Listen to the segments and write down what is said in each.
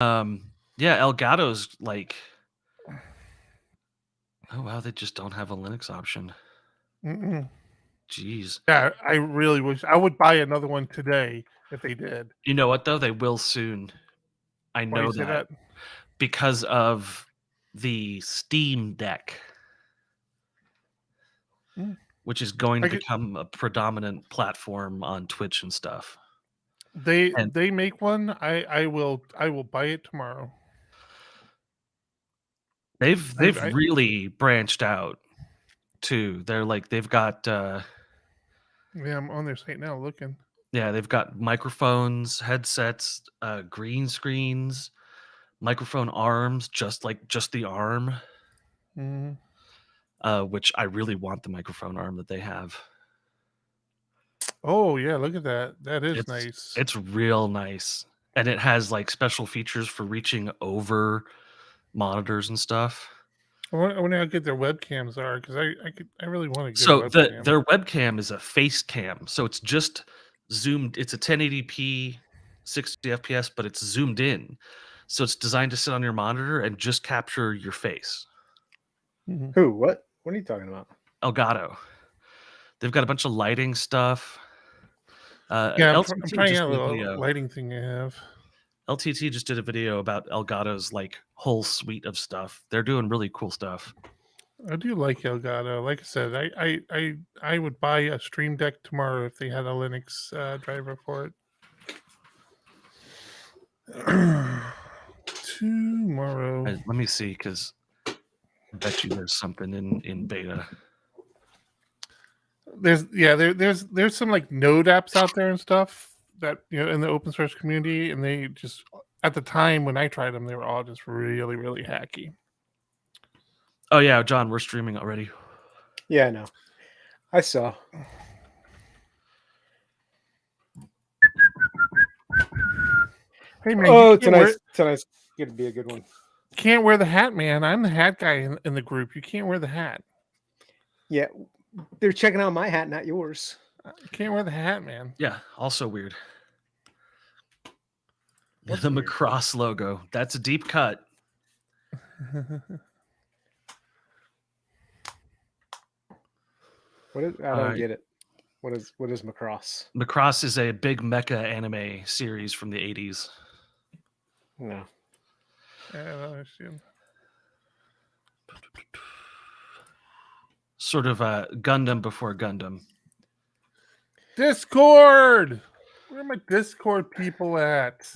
Yeah, Elgato's like, oh wow, they just don't have a Linux option. Mm-mm. Jeez. Yeah, I really wish I would buy another one today if they did. You know what though? They will soon. I Why do you know say that that? because of the Steam Deck, Mm. which is going to I could, become a predominant platform on Twitch and stuff. And they make one. I will buy it tomorrow. they've I really branched out too. They've got yeah, I'm on their site now looking. yeah, they've got microphones, headsets, green screens, microphone arms, just the arm, Mm. which I really want the microphone arm that they have. Oh yeah, look at that. That is It's nice. it's real nice, and it has like special features for reaching over monitors and stuff. I wonder how good their webcams are because I really want a good So webcam. their webcam is a face cam, so it's just zoomed. It's a 1080p 60 FPS, but it's zoomed in. So it's designed to sit on your monitor and just capture your face. Mhm. Who? What? What are you talking about? Elgato. They've got a bunch of lighting stuff. Yeah, I'm LTT trying just out did a the video. lighting thing I have. LTT just did a video about Elgato's like whole suite of stuff. They're doing really cool stuff. I do like Elgato. Like I said, I would buy a Stream Deck tomorrow if they had a Linux driver for it. Tomorrow. Let me see, because I bet you there's something in beta. There's some like Node apps out there and stuff that in the open source community, and they just at the time when I tried them, they were all just really really hacky. Oh yeah, John, we're streaming already. Yeah, I know. I saw. Hey man, Oh, tonight's gonna be a good one. Can't wear the hat, man. I'm the hat guy in the group. You can't wear the hat. Yeah, they're checking out my hat, not yours. Can't wear the hat, man. Yeah, also weird. What's the weird? Macross logo. That's a deep cut. What is? I don't get it. What is Macross? Macross is a big mecha anime series from the 80s. No. I don't understand. Sort of a Gundam before Gundam. Discord! Where are my Discord people at?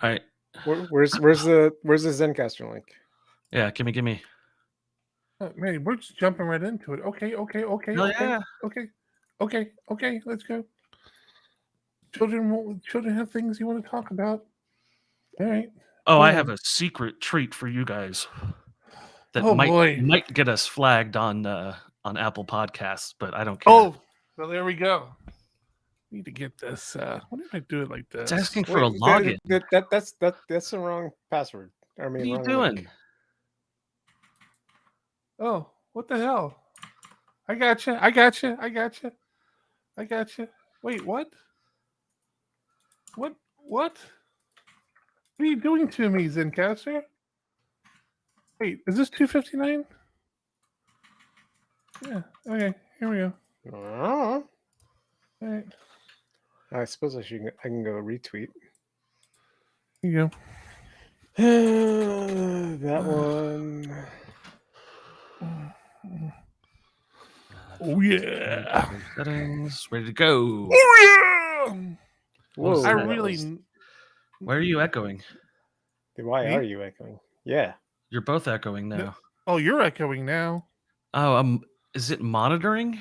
All right. Where's the Zencaster link? Yeah, gimme. Oh, man, we're just jumping right into it. Okay. Yeah. Okay. Let's go. Children have things you want to talk about. All right. Oh, I have a secret treat for you guys that might get us flagged on Apple Podcasts, but I don't care. Oh, well, there we go. Need to get this. What did I do it like this? It's asking for a login. That's the wrong password. I mean, what are you doing? Link. Oh, what the hell? I got you. Wait, what? What? What are you doing to me, Zencaster? Wait, is this 259? Yeah. Okay. Here we go. All right. I suppose I can go retweet. Here you go. That one. Oh yeah. Settings ready to go. Oh yeah. Whoa, I really. Why are you echoing? Why are you echoing? Yeah. You're both echoing now. Oh, you're echoing now. Oh, is it monitoring?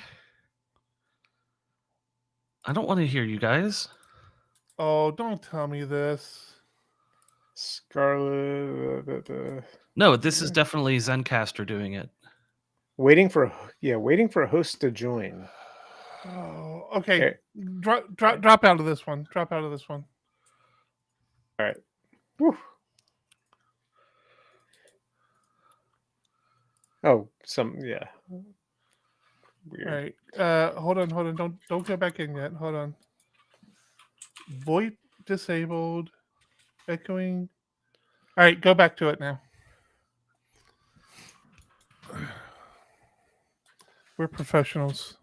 I don't want to hear you guys. Oh, don't tell me this. Scarlet. No, this is definitely Zencaster doing it. Waiting for a host to join. Oh, okay. Drop out of this one. All right. Whew. Oh, yeah. Weird. All right. Hold on. Don't go back in yet. Hold on. VoIP disabled. echoing? All right, go back to it now. We're professionals.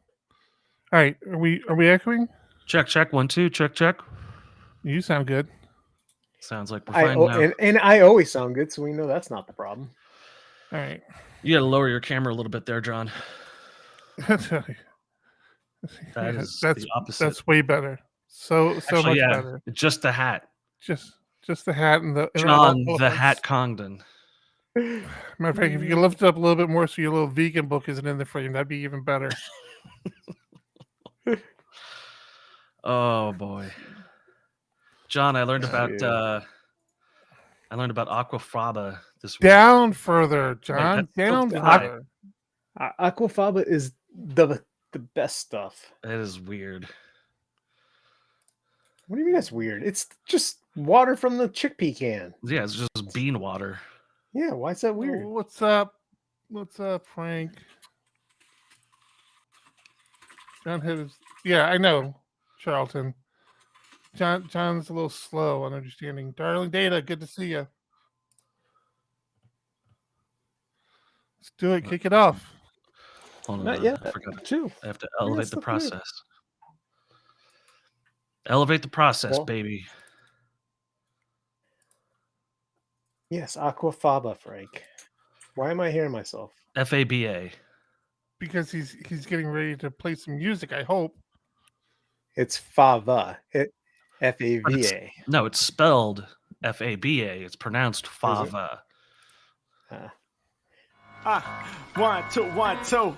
All right, are we echoing? Check. 1, 2. Check. You sound good. Sounds like we're fine now. And I always sound good, so we know that's not the problem. All right. You got to lower your camera a little bit there, John. That's the opposite. That's way better. So Actually, much better. Just the hat. Just the hat and the John the Hat Congdon. Matter of fact, if you can lift it up a little bit more so your little vegan book isn't in the frame, that'd be even better. Oh boy, John, I learned about aquafaba this week. Down further, John. Down further. Aquafaba is the best stuff. That is weird. What do you mean that's weird? It's just water from the chickpea can. Yeah, it's just bean water. Yeah, why is that weird? Oh, what's up? What's up, Frank? John hit his... Yeah, I know, Charlton. John's a little slow on understanding. Darling Data, good to see you. Let's do it. Kick it off. Hold on, Not yet. I forgot. Too. I have to elevate the stuff to do. process. Elevate the process, Well, baby. Yes, Aquafaba, Frank. Why am I hearing myself? FABA. Because he's getting ready to play some music, I hope. It's Fava. F-A-V-A. No, it's spelled FABA. It's pronounced fava. 1, 2, 1, 2.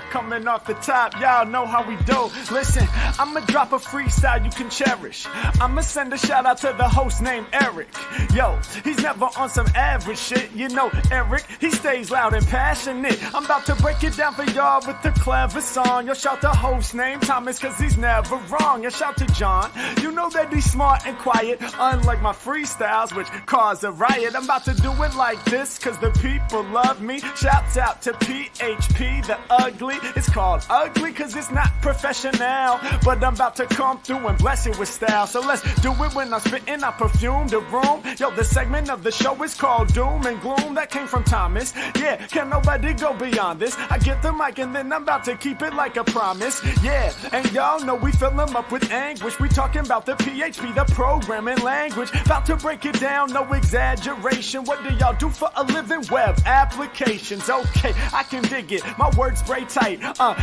Coming off the top, y'all know how we do. Listen, I'ma drop a freestyle you can cherish. I'ma send a shout out to the host named Eric. Yo, he's never on some average shit. You know Eric, he stays loud and passionate. I'm about to break it down for y'all with the clever song. Yo, shout the host named Thomas, cause he's never wrong. Yo, shout to John, you know that he's smart and quiet. Unlike my freestyles, which cause a riot. I'm about to do it like this, cause the people love me. Shouts out to PHP the Ugly. It's called ugly cause it's not professional, but I'm about to come through and bless it with style. So let's do it when I'm spitting. I perfume the room. Yo, the segment of the show is called Doom and Gloom. That came from Thomas. Yeah, can nobody go beyond this? I get the mic and then I'm about to keep it like a promise. Yeah, and y'all know we fill them up with anguish. We talking about the PHP, the programming language. About to break it down, no exaggeration. What do y'all do for a living? Web applications. Okay, I can dig it. My words spray tight.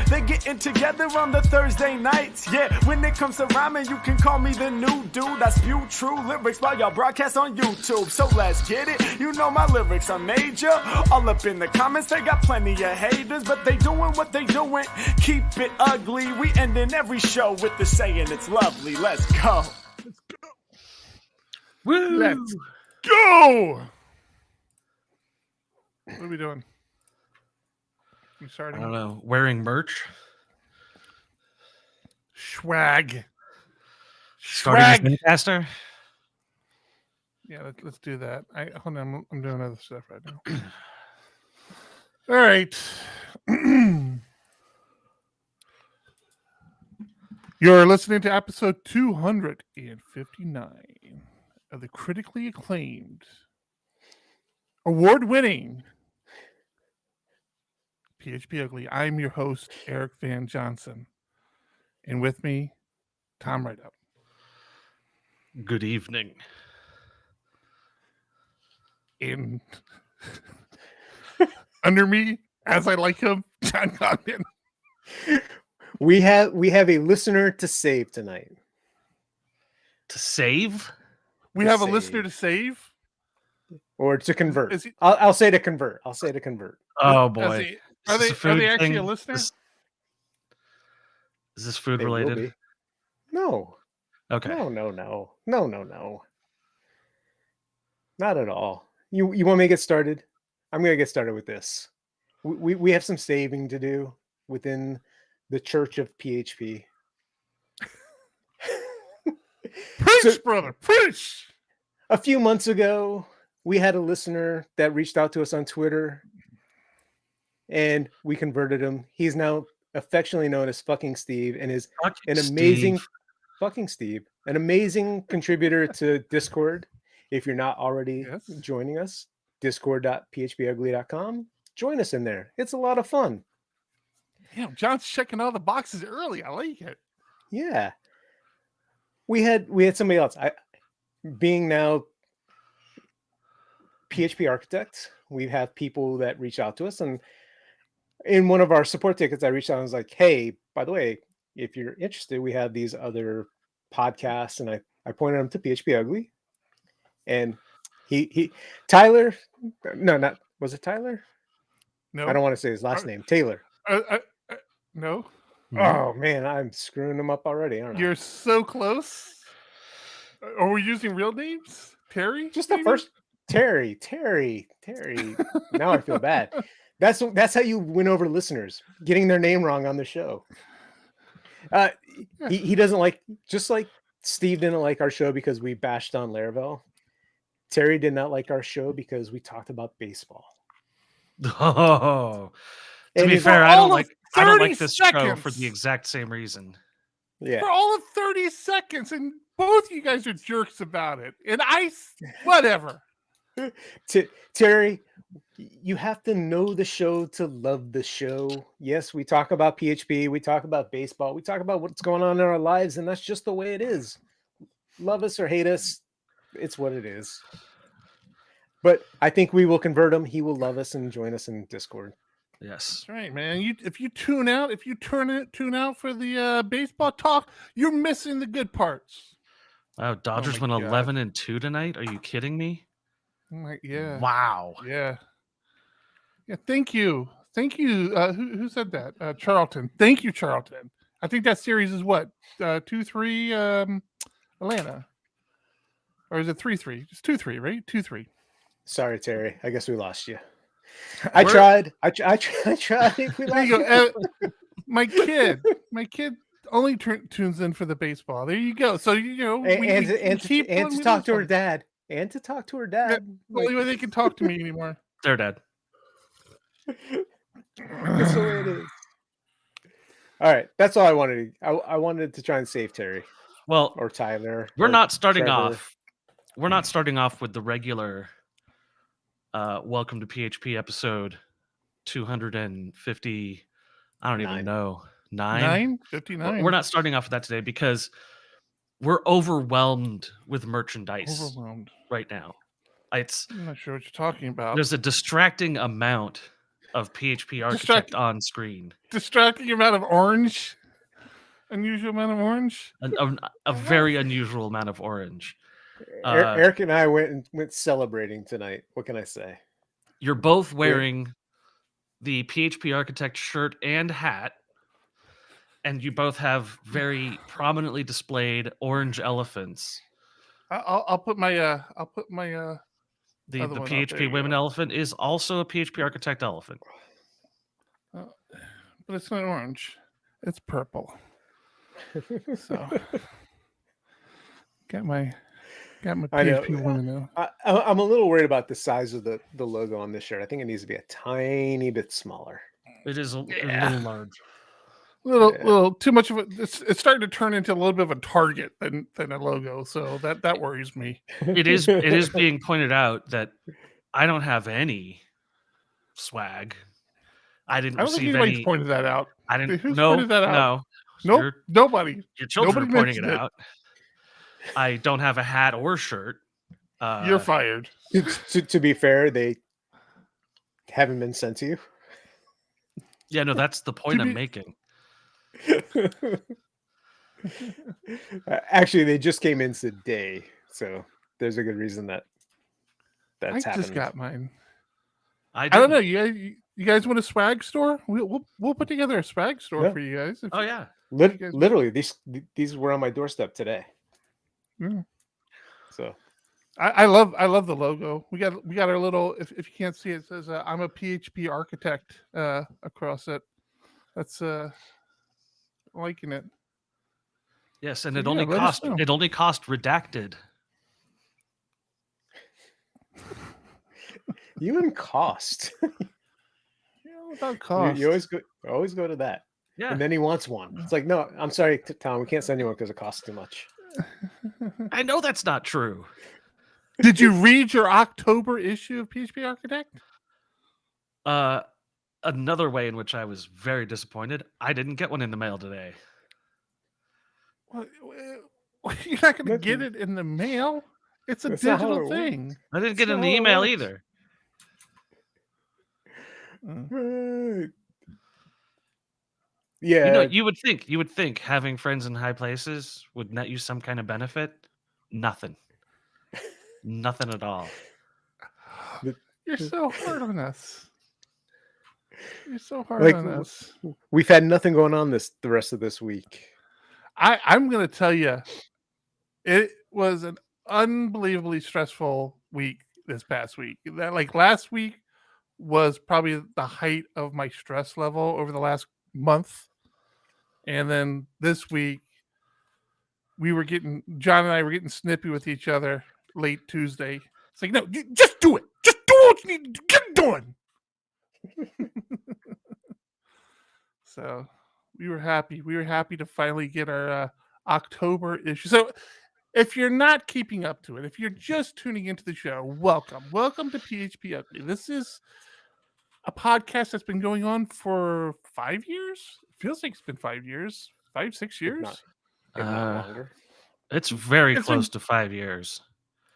They getting together on the Thursday nights. Yeah, when it comes to rhyming, you can call me the new dude. I spew true lyrics while y'all broadcast on YouTube. So let's get it. You know my lyrics are major. All up in the comments, they got plenty of haters, but they doing what they doing. Keep it ugly. We ending every show with the saying it's lovely. Let's go. Let's go. Woo! Let's go. What are we doing? We I starting? don't know. Wearing merch. Swag. Starting a Zencaster. Yeah, let's do that. Hold on, I'm doing other stuff right now. All right. You're listening to episode 259 of the critically acclaimed, award-winning PHPUgly. I'm your host, Eric Van Johnson. And with me, Tom Right Up. Good evening. And under me, as I like him, John Cogman. We have a listener to save tonight. To save? We To have a save. listener to save. Or to convert. Is he- I'll say to convert. I'll say to convert. Oh Is boy. he- Are they actually a listener? Is this food They will related? be. No. Okay. No. Not at all. You want me to get started? I'm going to get started with this. We have some saving to do within the Church of PHP. Preach, So- brother, preach. A few months ago, we had a listener that reached out to us on Twitter, and we converted him. He's now affectionately known as Fucking Steve, and is Fuck an Steve. amazing Fucking Steve, an amazing contributor to Discord. If you're not already Yes. joining us, discord.phpugly.com. Join us in there. It's a lot of fun. Damn, John's checking all the boxes early. I like it. Yeah. We had somebody else. Being now PHP Architect, we have people that reach out to us, and in one of our support tickets, I reached out and was like, "Hey, by the way, if you're interested, we have these other podcasts," and I pointed them to PHPUgly, and Tyler, no, was it Tyler? No, I don't want to say his last name. Taylor. No, Oh man, I'm screwing them up already, aren't I? you're so close. Are we using real names? Terry? Just the maybe? first Terry. Now I feel bad. That's how you win over listeners, getting their name wrong on the show. He doesn't like, just like Steve didn't like our show because we bashed on Laravel. Terry did not like our show because we talked about baseball. Oh, to And be if- fair, For I all don't of like 30 this show for seconds. the exact same reason. Yeah. For all of 30 seconds, and both you guys are jerks about it. And whatever. Terry, you have to know the show to love the show. Yes, we talk about PHP, we talk about baseball, we talk about what's going on in our lives, and that's just the way it is. Love us or hate us, it's what it is. But I think we will convert him. He will love us and join us in Discord. Yes. That's right, man. If you tune out for the baseball talk, you're missing the good parts. Wow, Dodgers my went God. 11-2 tonight. Are you kidding me? Yeah. Wow. Yeah. Thank you. Who said that? Charlton. Thank you, Charlton. I think that series is what? 2-3 Atlanta. Or is it 3-3? It's 2-3, right? 2-3. Sorry, Terry. I guess we lost you. I tried. I tried. We There you lost go. you. My kid only tunes in for the baseball. There you go. So And to talk to her dad. And to talk to her dad. The only way they can talk to me anymore. They're dead. That's the way it is. All right, that's all I wanted. I wanted to try and save Terry Well, or Tyler. we're or not starting Trevor. off. We're not starting off with the regular welcome to PHP episode 250. I don't even know. 59. We're not starting off with that today because we're overwhelmed with merchandise Overwhelmed. right now. It's I'm not sure what you're talking about. there's a distracting amount of PHP Architect on screen. Distracting amount of orange. Unusual amount of orange. A very unusual amount of orange. Eric and I went celebrating tonight. What can I say? You're both wearing the PHP Architect shirt and hat, and you both have very prominently displayed orange elephants. I'll put my The other one up. There PHP you Women go. elephant is also a PHP Architect elephant. But it's not orange. It's purple. So got my I know. PHP women now. I'm a little worried about the size of the logo on this shirt. I think it needs to be a tiny bit smaller. It is a little large. Little too much of it. It's starting to turn into a little bit of a target than a logo. So that worries me. It is being pointed out that I don't have any swag. I didn't I don't think receive anybody's any. pointed that out. I didn't. Who's No, pointed that out? no. Nope, nobody. Your children Nobody are pointing it mentioned it. out. I don't have a hat or shirt. You're fired. To be fair, they haven't been sent to you. Yeah, no, that's the point To I'm be- making. Actually, they just came in today, so there's a good reason I that's happened. just got mine. I I don't know. didn't. You guys want a swag store? We'll put together a swag store Yeah. for you guys. Oh yeah. Literally, these were on my doorstep today. Yeah. So I love the logo. We got our little. If you can't see it, says I'm a PHP architect across it. That's liking it. Yes, and So it yeah, only let us cost know. redacted. you and cost. Without cost. You always go to that. Yeah. And then he wants one. It's like, no, I'm sorry, Tom, we can't send you one because it costs too much. I know that's not true. Did you read your October issue of PHP Architect? Another way in which I was very disappointed, I didn't get one in the mail today. Well, you're not going to get Nothing. it in the mail. It's a That's not how digital it works. thing. I didn't That's get it in not the how it email works. either. Right. Yeah. You know, you would think having friends in high places would net you some kind of benefit. Nothing. Nothing at all. You're so hard on us. You're so hard Like, on us. we've had nothing going on the rest of this week. I'm going to tell you, it was an unbelievably stressful week this past week. Like last week was probably the height of my stress level over the last month. And then this week, John and I were getting snippy with each other late Tuesday. It's like, no, just do it. Just do what you need to do. Get it done. So we were happy. We were happy to finally get our October issue. So if you're not keeping up to it, if you're just tuning into the show, welcome. Welcome to PHPUgly. This is a podcast that's been going on for 5 years. It feels like it's been 5 years, 6 years. If not longer. It's very It's close been- to 5 years.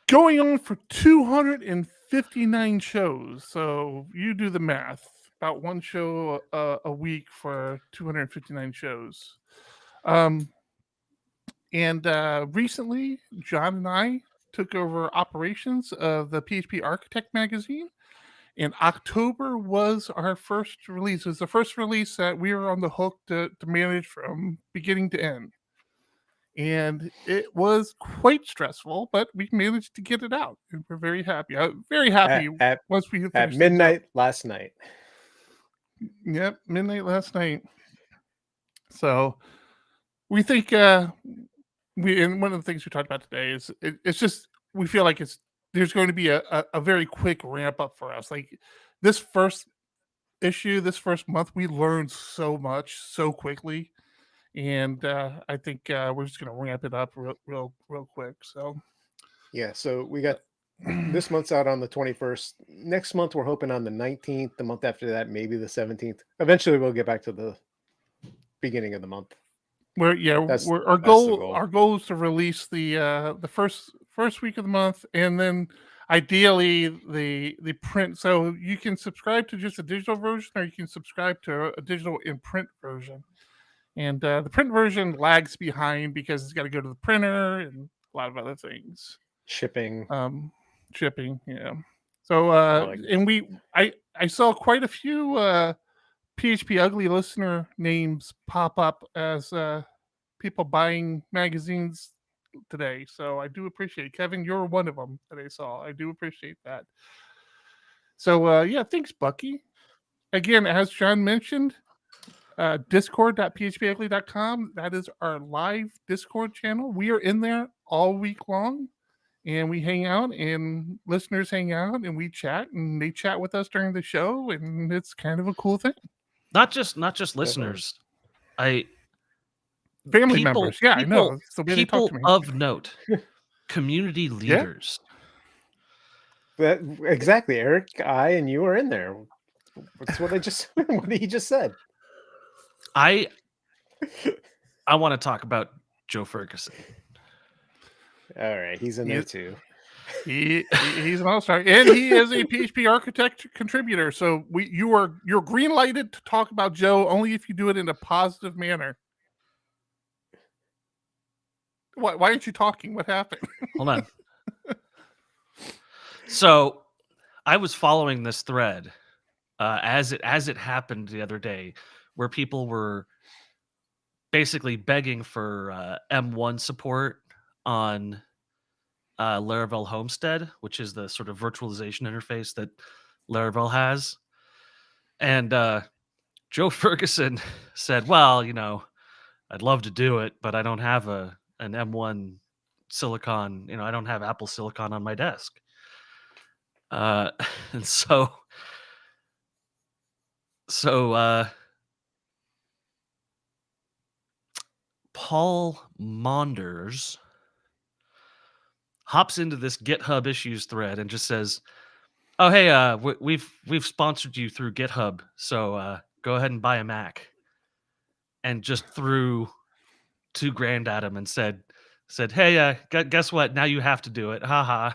Going on for 259 shows. So you do the math. About one show a week for 259 shows. And recently, John and I took over operations of the PHP Architect magazine. And October was our first release. It was the first release that we were on the hook to manage from beginning to end. And it was quite stressful, but we managed to get it out. And we're very happy. I'm very happy once we At finished midnight last night. Yep, midnight last night. So we think and one of the things we talked about today is it's just we feel like there's going to be a very quick ramp up for us. Like this first issue, this first month, we learned so much so quickly. And I think we're just going to ramp it up real quick. So Yeah, so we got this month's out on the 21st. Next month we're hoping on the 19th. The month after that, maybe the 17th. Eventually we'll get back to the beginning of the month. our That's the goal. goal. Our goal is to release the first week of the month, and then ideally the print. So you can subscribe to just a digital version, or you can subscribe to a digital in print version. And the print version lags behind because it's got to go to the printer and a lot of other things. Shipping. Shipping, yeah. So I saw quite a few PHPUgly listener names pop up as people buying magazines today. So I do appreciate it. Kevin, you're one of them that I saw. I do appreciate that. So yeah, thanks, Bucky. Again, as John mentioned, discord.phpugly.com. That is our live Discord channel. We are in there all week long, and we hang out, and listeners hang out, and we chat, and they chat with us during the show, and it's kind of a cool thing. Not just listeners. Family People- members. Yeah, I know. It's the way they talk People to me. of note, community leaders. Exactly, Eric. I and you are in there. That's what I just what he just said. I want to talk about Joe Ferguson. All right, he's in there too. He's an all-star, and he is a PHP Architect contributor. So you're green lighted to talk about Joe only if you do it in a positive manner. Why aren't you talking? What happened? Hold on. So I was following this thread as it happened the other day, where people were basically begging for M1 support on Laravel Homestead, which is the sort of virtualization interface that Laravel has. And Joe Ferguson said, well, I'd love to do it, but I don't have an M1 Silicon, I don't have Apple Silicon on my desk. And so Paul Maunders hops into this GitHub issues thread and just says, "Oh, hey, we've sponsored you through GitHub, so go ahead and buy a Mac." And just threw $2,000 at him and said, "Hey, guess what? Now you have to do it. Haha."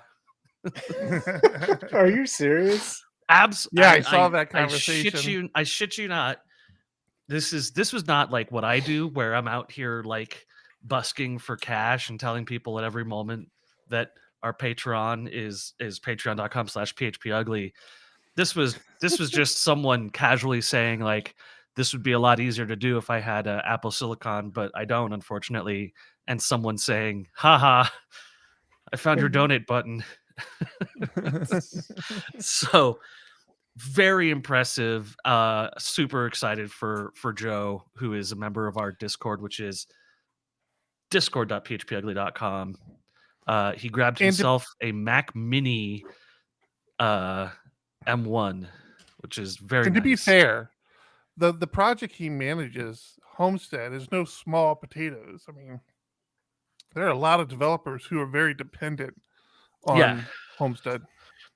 Are you serious? Yeah, I saw that conversation. I shit you not. This was not like what I do, where I'm out here like busking for cash and telling people at every moment that our Patreon is patreon.com/PHPUgly. This was just someone casually saying like, this would be a lot easier to do if I had Apple Silicon, but I don't, unfortunately. And someone saying, "Haha, I found your donate button." So very impressive. Super excited for Joe, who is a member of our Discord, which is discord.phpugly.com. He grabbed himself a Mac Mini M1, which is very And to nice. be fair, the project he manages, Homestead, is no small potatoes. I mean, there are a lot of developers who are very dependent on Homestead.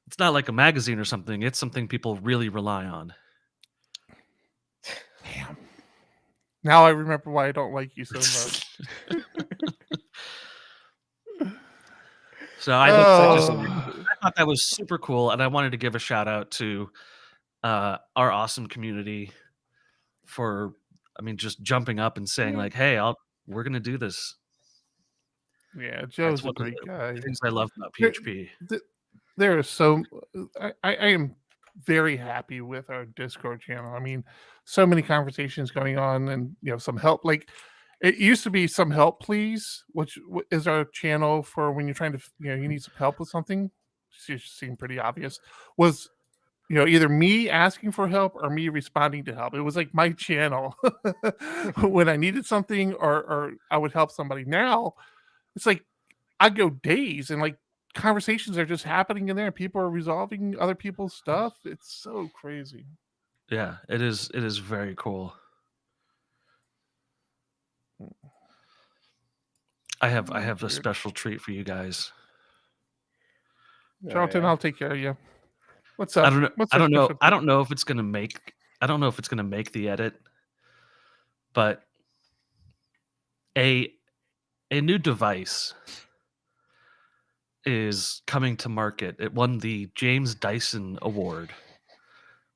It's not like a magazine or something. It's something people really rely on. Damn. Now I remember why I don't like you so much. So I thought that was super cool, and I wanted to give a shout out to our awesome community for, just jumping up and saying like, "Hey, we're gonna do this." Yeah, Joe's a great guy. Things I love about PHP. There is so I am very happy with our Discord channel. I mean, so many conversations going on, and some help. Like, it used to be Some Help Please, which is our channel for when you're trying to you need some help with something. It seemed pretty obvious. Was either me asking for help or me responding to help. It was like my channel when I needed something or I would help somebody. Now it's like I go days and like conversations are just happening in there. People are resolving other people's stuff. It's so crazy. Yeah, it is very cool. I have a special treat for you guys. Charlton, I'll take care of you. What's up? I don't know if it's gonna make the edit, but a new device is coming to market. It won the James Dyson Award,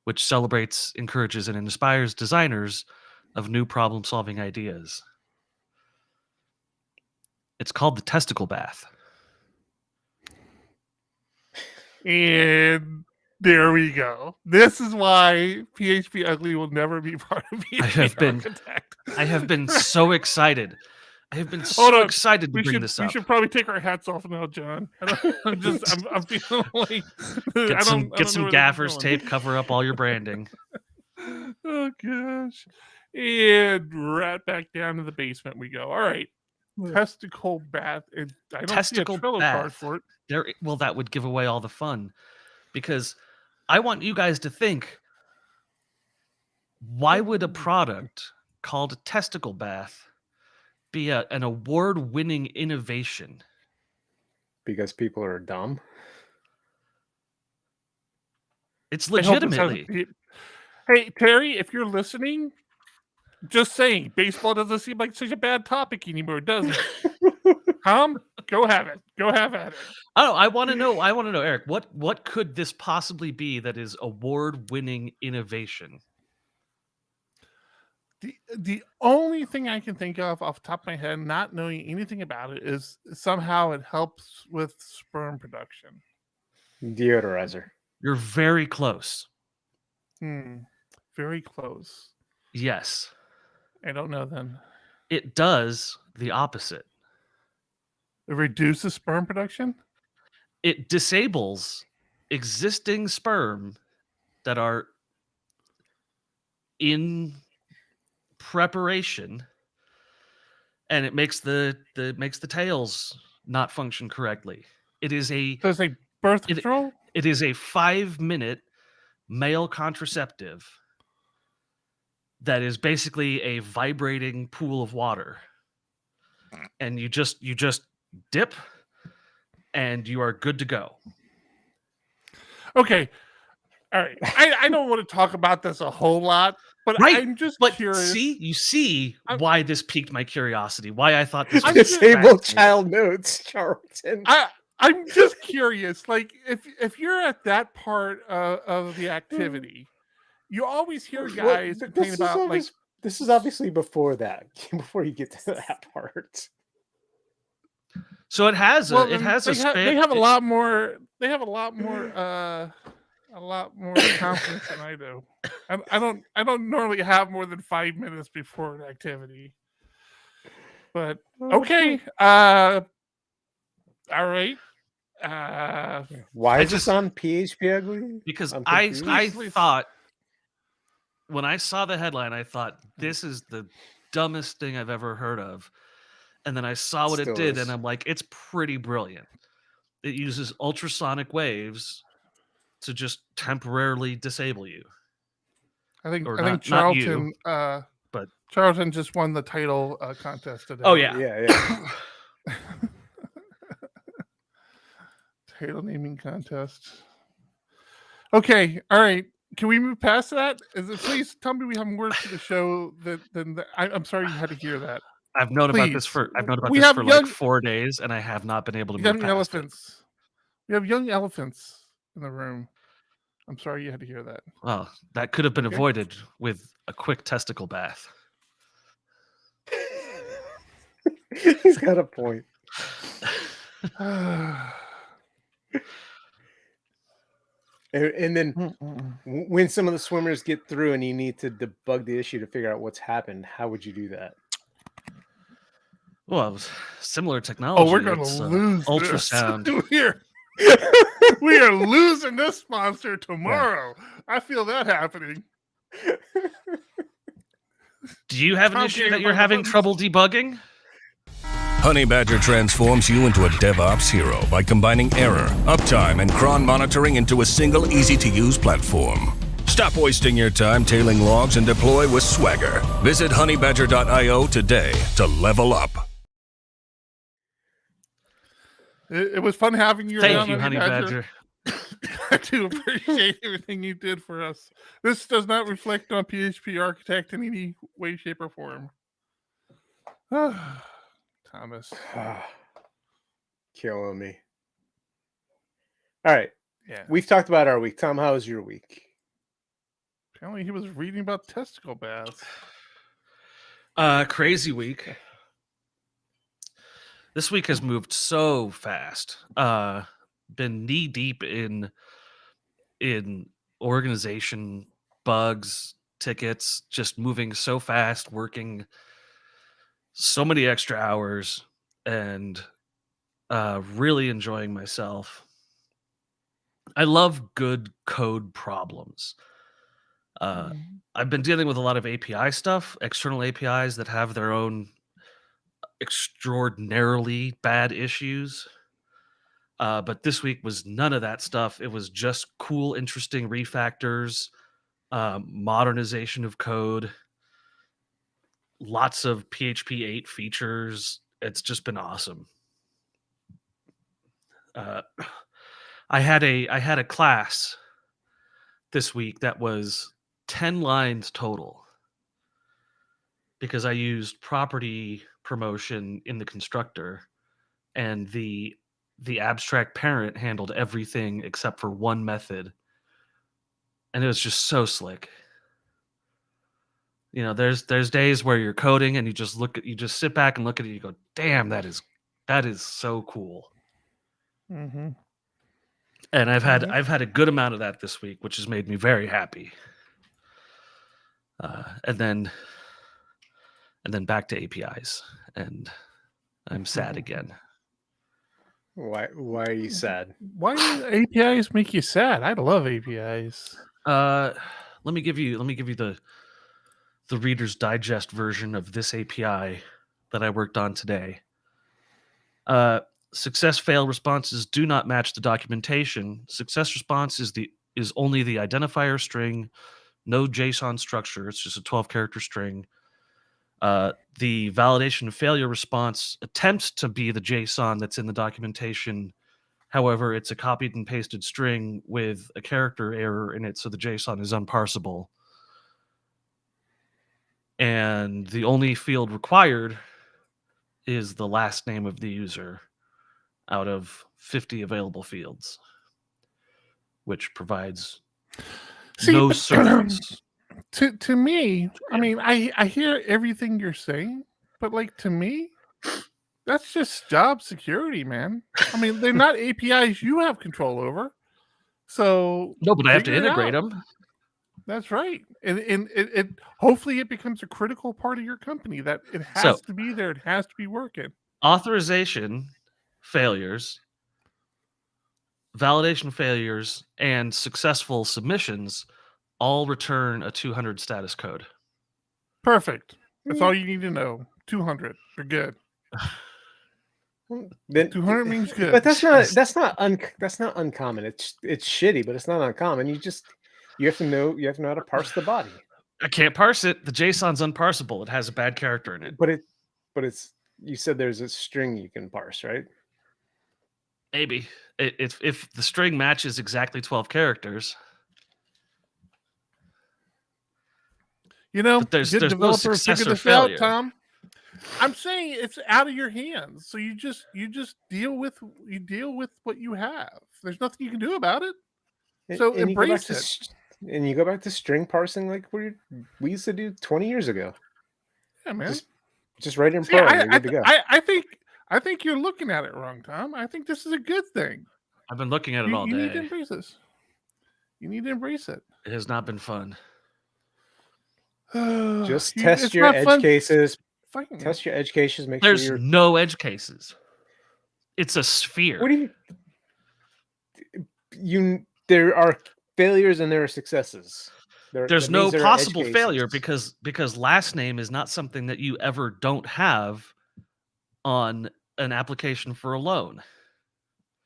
which celebrates, encourages, and inspires designers of new problem-solving ideas. It's called the Testicle Bath. And there we go. This is why PHPUgly will never be part of PHP Architect. I have been so excited. I have been so excited to bring this up. We should probably take our hats off now, John. I'm feeling like get some gaffer's tape, cover up all your branding. Oh gosh. And right back down to the basement we go. All right. Testicle bath. I don't see a Trello card for it. Well, that would give away all the fun, because I want you guys to think, why would a product called a testicle bath be an award-winning innovation? Because people are dumb. It's legitimately. Hey, Terry, if you're listening, just saying, baseball doesn't seem like such a bad topic anymore, does it? Go have it. Go have at it. Oh, I want to know, Eric, what could this possibly be that is award-winning innovation? The only thing I can think of off the top of my head, not knowing anything about it, is somehow it helps with sperm production. Deodorizer. You're very close. Very close. Yes. I don't know then. It does the opposite. It reduces sperm production? It disables existing sperm that are in preparation, and it makes the tails not function correctly. It is a birth control? It is a 5-minute male contraceptive that is basically a vibrating pool of water, and you just dip, and you are good to go. Okay. All right. I don't want to talk about this a whole lot, but Right, I'm just But curious. you see why this piqued my curiosity, wwhy I thought this I'm was just- Disabled fascinating. child notes, Charlton. I'm just curious. Like, if you're at that part of the activity, you always hear guys complain about like. This is obviously before that, before you get to that part. So it has a Well, it has a span. they have a lot more. They have a lot more confidence than I do. I don't normally have more than 5 minutes before an activity. But okay. All right. Why I is just- this on PHPUgly? Because I'm I confused. thought when I saw the headline, I thought this is the dumbest thing I've ever heard of. And then I saw what it Still did, is. and I'm like, it's pretty brilliant. It uses ultrasonic waves to just temporarily disable you. I think Or I think not you, Charlton but- Charlton just won the title contest today. Oh yeah. Yeah. Title naming contest. Okay, all right. Can we move past that? Please tell me we have more to the show than that. I'm sorry you had to hear that. I've known about this Please. for We have like young- 4 days, and I have not been able to move Young past elephants. We have young elephants in the room. I'm sorry you had to hear that. it. Well, that could have been Okay. avoided with a quick testicle bath. He's got a point. And then when some of the swimmers get through and you need to debug the issue to figure out what's happened, how would you do that? Well, it was similar technology. Oh, we're gonna It's, lose ultrasound. This. we are losing this sponsor tomorrow. I feel that happening. Do you have an Tom issue King that you're on having buttons. trouble debugging? Honey Badger transforms you into a DevOps hero by combining error, uptime, and cron monitoring into a single easy-to-use platform. Stop wasting your time tailing logs and deploy with Swagger. Visit honeybadger.io today to level up. It was fun having you Thank around, you, Honey Badger. I do appreciate everything you did for us. This does not reflect on PHP Architect in any way, shape, or form. Thomas. Killing me. All right. Yeah. We've talked about our week. Tom, how was your week? Apparently he was reading about testicle baths. Crazy week. This week has moved so fast. Been knee deep in organization bugs, tickets, just moving so fast, working so many extra hours, and really enjoying myself. I love good code problems. I've been dealing with a lot of API stuff, external APIs that have their own extraordinarily bad issues. But this week was none of that stuff. It was just cool, interesting refactors, modernization of code, lots of PHP 8 features. It's just been awesome. I had a class this week that was 10 lines total because I used property promotion in the constructor, and the abstract parent handled everything except for one method, and it was just so slick. You know, there's days where you're coding and you just sit back and look at it and you go, damn, that is so cool. Mm-hmm. And I've had a good amount of that this week, which has made me very happy. And then back to APIs, and I'm sad again. Why are you sad? Why do APIs make you sad? I love APIs. Let me give you the Reader's Digest version of this API that I worked on today. Success fail responses do not match the documentation. Success response is only the identifier string, no JSON structure. It's just a 12-character string. The validation failure response attempts to be the JSON that's in the documentation, However, it's a copied and pasted string with a character error in it, so the JSON is unparsable. And the only field required is the last name of the user out of 50 available fields, which provides no service. To me, I mean, I hear everything you're saying, but like to me, that's just job security, man. I mean, they're not APIs you have control over. So No, but I have to figure it integrate out. them. That's right. And it hopefully it becomes a critical part of your company that it has to be there. It has to be working. Authorization failures, validation failures, and successful submissions all return a 200 status code. Perfect. That's all you need to know. 200. You're good. Then 200 means good. But that's not uncommon. It's shitty, but it's not uncommon. You have to know how to parse the body. I can't parse it. The JSON's unparsable. It has a bad character in it. But it's you said there's a string you can parse, right? Maybe if the string matches exactly 12 characters. You know, But there's good no developer success figure or this out, failure. Tom. I'm saying it's out of your hands. So you just deal with what you have. There's nothing you can do about it. So And embrace it. And you go back to string parsing like we used to do 20 years ago. Yeah, man. Just write in See, Pro and you're good to go. I think you're looking at it wrong, Tom. I think this is a good thing. I've been looking at it all You day. need to embrace this. You need to embrace it. It has not been fun. Just test your edge cases. Test your edge cases. Make There's sure no edge cases. It's a sphere. What do you? There are failures and there are successes. There's no possible failure because last name is not something that you ever don't have on an application for a loan.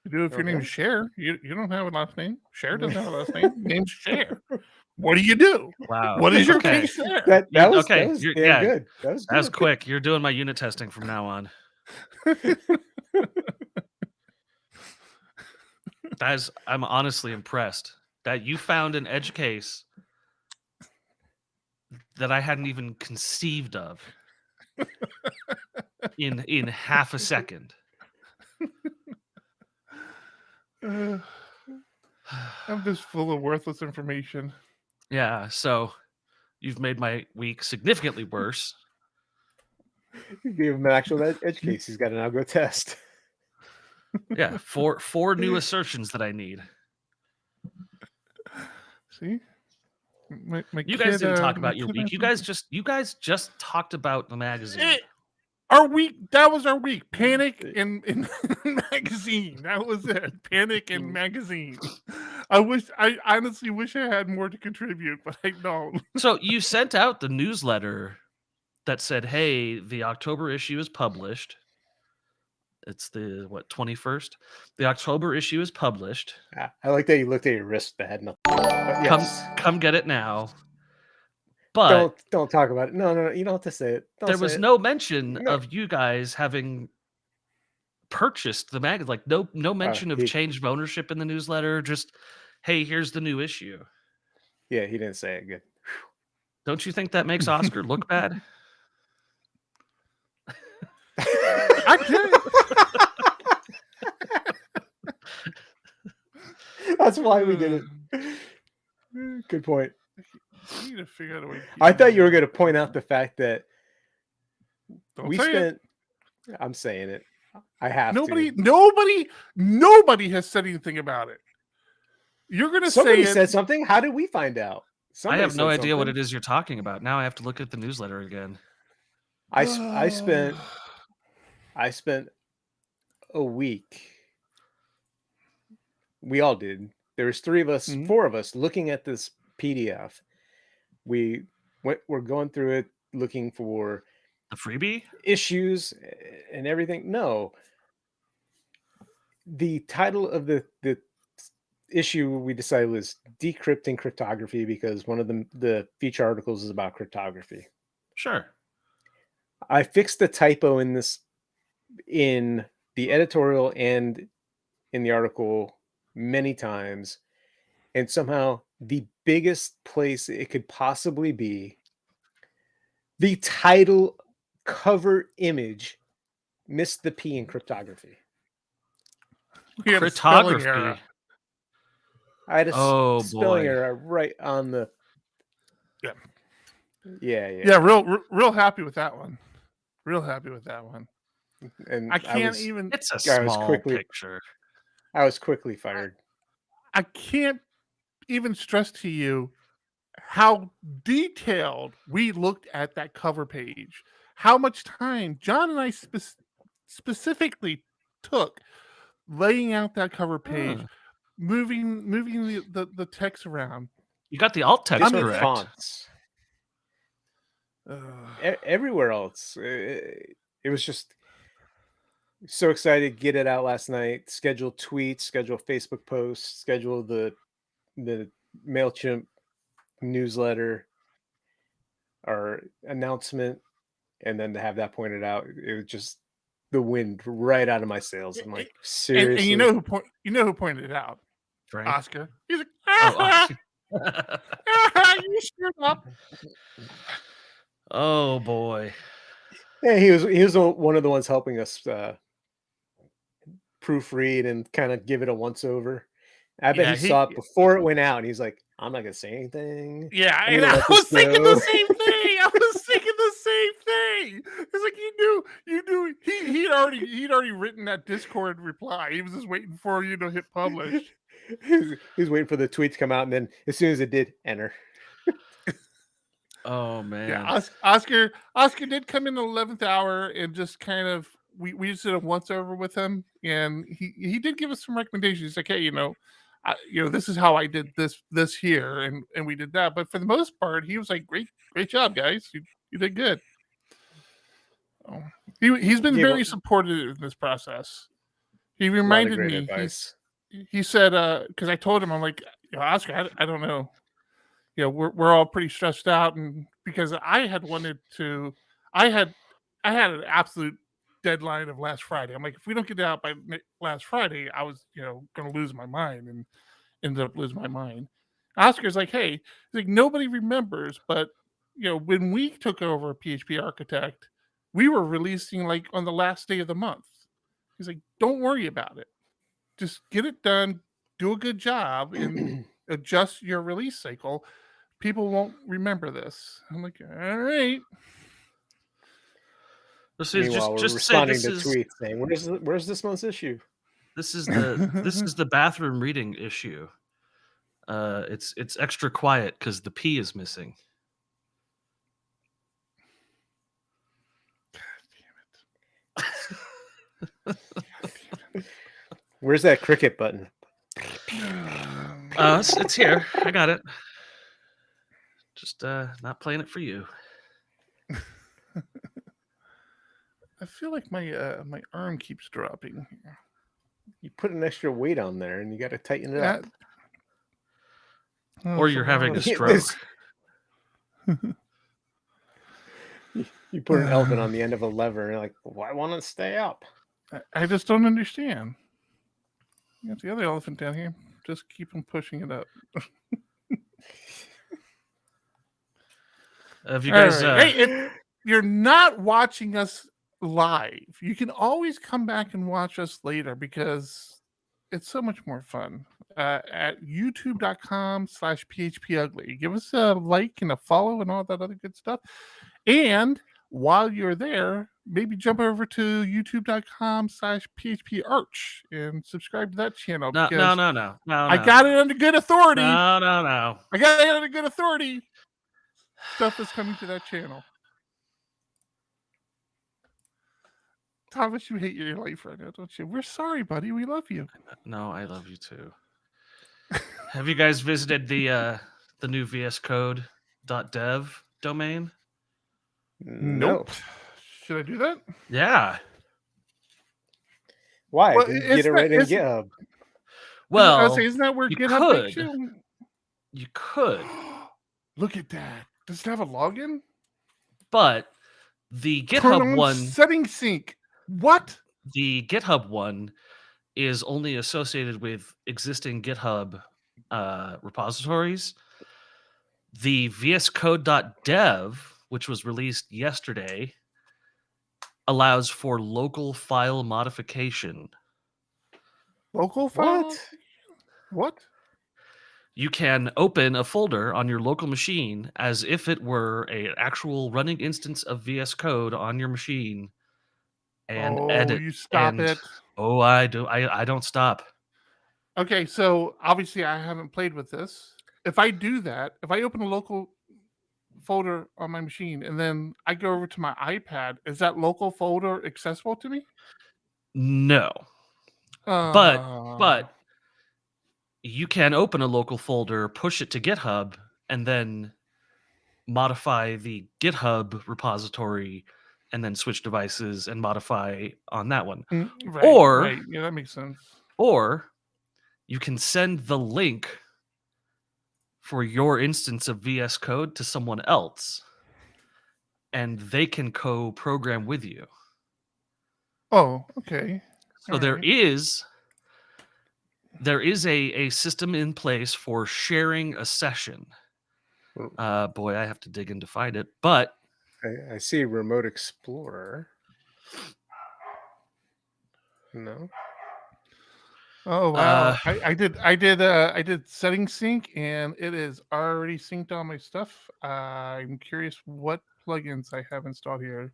You do if your name's Cher. You don't have a last name. Cher doesn't have a last name. Name's Cher. What do you do? Wow. What is your Okay. case there? That was okay. good. That was That's quick. You're doing my unit testing from now on. I'm honestly impressed that you found an edge case that I hadn't even conceived of in half a second. I'm just full of worthless information. Yeah, so you've made my week significantly worse. You gave him an actual edge case. He's got to now go test. Yeah, four new assertions that I need. See, you guys didn't talk about your week. You guys just talked about the magazine. Our week, that was our week. Panic and magazine. That was it. Panic and magazine. I honestly wish I had more to contribute, but I don't. So you sent out the newsletter that said, hey, the October issue is published. It's the 21st? The October issue is published. I like that you looked at your wrist, but had nothing. But yes. Come get it now. But don't talk about it. No. You don't have to say it. There was no mention of you guys having purchased the magazine. Like no mention of change of ownership in the newsletter. Just, hey, here's the new issue. Yeah, he didn't say it. Good. Don't you think that makes Oscar look bad? I can't. That's why we did it. Good point. I need to figure out a way. I thought you were going to point out the fact that we spent. I'm saying it. I have nobody has said anything about it. You're going to say somebody said something. How did we find out? I have no idea what it is you're talking about. Now I have to look at the newsletter again. I spent a week. We all did. There was 4 of us looking at this PDF. We're going through it, looking for the freebie issues and everything. No, the title of the issue we decided was decrypting cryptography because one of the feature articles is about cryptography. Sure. I fixed the typo in the editorial and in the article many times, and somehow the biggest place it could possibly be, the title cover image missed the P in cryptography. We had a spelling error. Cryptography. I had a Oh, spelling boy. error right on the. Yeah. Yeah. Real happy with that one. Real happy with that one. And I can't even. It's a I was small quickly- picture. I was quickly fired. I can't even stress to you how detailed we looked at that cover page. How much time John and I specifically took laying out that cover page, moving the text around. You got the alt text Different correct. fonts. Everywhere else, it was just so excited to get it out last night. Schedule tweets, schedule Facebook posts, schedule the MailChimp newsletter or announcement, and then to have that pointed out, it was just the wind right out of my sails. I'm like, seriously. And you know who pointed it out? Frank? Oscar. He's like, Oh, you screwed up. oh boy. Yeah, he was one of the ones helping us proofread and kind of give it a once over. I bet he saw it before it went out, and he's like, "I'm not gonna say anything." Yeah, I'm and gonna I let was this thinking go. the same thing. I was thinking the same thing. It's like you knew. He'd already written that Discord reply. He was just waiting for you to hit publish. He was waiting for the tweet to come out, and then as soon as it did, enter. Oh man. Yeah, Oscar did come in the 11th hour and just kind of we just did a once over with him, and he did give us some recommendations. He's like, hey, this is how I did this here, and we did that. But for the most part, he was like, great job, guys. You did good. He's been very supportive in this process. He reminded me. Advice. He said, because I told him, I'm like, Oscar, I don't know. We're all pretty stressed out, and because I had an absolute deadline of last Friday. I'm like, if we don't get it out by last Friday, I was, going to lose my mind, and ended up losing my mind. Oscar's like, hey, he's like, nobody remembers, but when we took over PHP Architect, we were releasing like on the last day of the month. He's like, don't worry about it. Just get it done, do a good job, and adjust your release cycle. People won't remember this. I'm like, all right. Meanwhile, we're responding to tweets saying, "Where's this month's issue?" This is the bathroom reading issue. It's extra quiet because the P is missing. Where's that cricket button? It's here. I got it. Just not playing it for you. I feel like my arm keeps dropping here. You put an extra weight on there, and you got to tighten it up. Or you're having a stroke. You put an elephant on the end of a lever, and you're like, why won't it stay up? I just don't understand. You got the other elephant down here. Just keep on pushing it up. Have you guys? Hey, if you're not watching us live, you can always come back and watch us later because it's so much more fun. At youtube.com/PHPUgly. Give us a like and a follow and all that other good stuff. And while you're there, maybe jump over to youtube.com/PHPArch and subscribe to that channel. No. I got it under good authority. No. I got it under good authority. Stuff is coming to that channel. Thomas, you hate your life right now, don't you? We're sorry, buddy. We love you. No, I love you too. Have you guys visited the new VSCode.dev domain? Nope. Should I do that? Yeah. Why? Well, Get it right in GitHub. Well, I was saying, isn't that where you GitHub takes could. you? You could, Look at that. Does it have a login? but the Turn GitHub on one, setting sync. What? the GitHub one is only associated with existing GitHub repositories. The VSCode.dev, which was released yesterday, allows for local file modification. Local file? What? You can open a folder on your local machine as if it were an actual running instance of VS Code on your machine and edit. You stop and, it. Oh, I do. I don't stop. Okay, so obviously I haven't played with this. If I do that, if I open a local folder on my machine and then I go over to my iPad, is that local folder accessible to me? No. But you can open a local folder, push it to GitHub, and then modify the GitHub repository and then switch devices and modify on that one. Right. Yeah, that makes sense. Or you can send the link for your instance of VS Code to someone else, and they can co-program with you. Oh, okay. So there is a system in place for sharing a session. Boy, I have to dig in to find it, but I see Remote Explorer. No. Oh wow! I did settings sync, and it is already synced on my stuff. I'm curious what plugins I have installed here.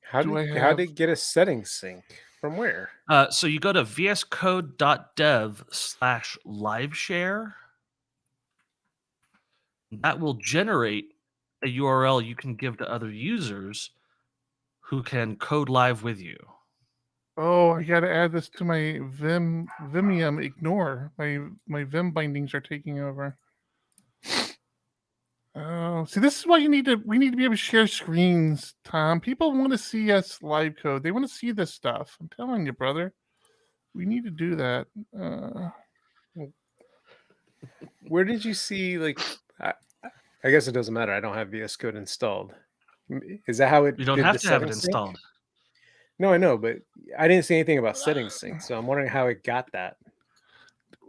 How did it get a settings sync? From where? So you go to vscode.dev/liveshare. That will generate a URL you can give to other users who can code live with you. Oh, I got to add this to my Vimium ignore. My Vim bindings are taking over. Oh, see, this is why we need to be able to share screens, Tom. People want to see us live code. They want to see this stuff. I'm telling you, brother. We need to do that. Where did you see, like, I guess it doesn't matter. I don't have VS Code installed. Is that how it? You don't have to have it installed. No, I know, but I didn't see anything about settings sync, so I'm wondering how it got that.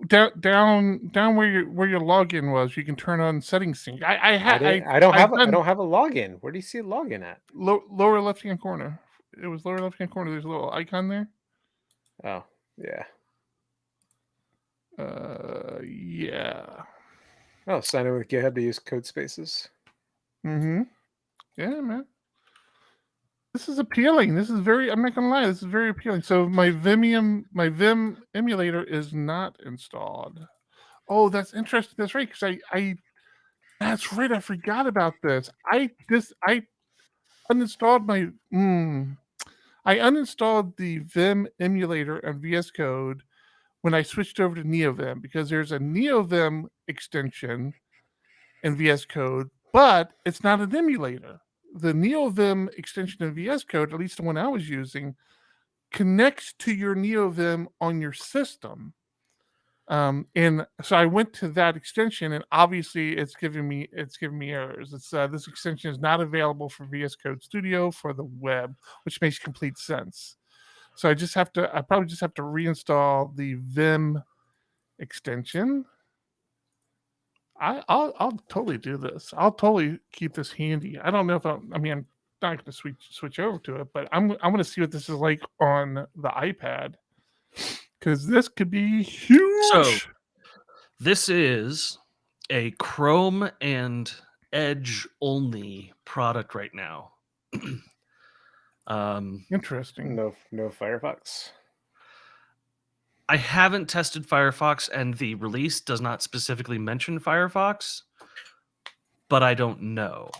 Down where your login was, you can turn on settings sync. I don't have a login. Where do you see a login at? Lower left hand corner. It was lower left hand corner. There's a little icon there. Oh yeah. Yeah. Oh, sign in with GitHub to use code spaces. Mm-hmm. Yeah, man. This is appealing. This is very, I'm not gonna lie, this is very appealing. So my Vim emulator is not installed. Oh, that's interesting. That's right, because that's right, I forgot about this. I uninstalled I uninstalled the Vim emulator on VS Code when I switched over to NeoVim, because there's a NeoVim extension in VS Code, but it's not an emulator. The NeoVim extension in VS Code, at least the one I was using, connects to your NeoVim on your system. And so I went to that extension, and obviously it's giving me errors. It's this extension is not available for VS Code Studio for the web, which makes complete sense. So I probably just have to reinstall the Vim extension. I'll totally do this. I'll totally keep this handy. I don't know if I'm not going to switch over to it, but I'm going to see what this is like on the iPad, because this could be huge. So this is a Chrome and Edge only product right now. Interesting. No Firefox. I haven't tested Firefox, and the release does not specifically mention Firefox, but I don't know.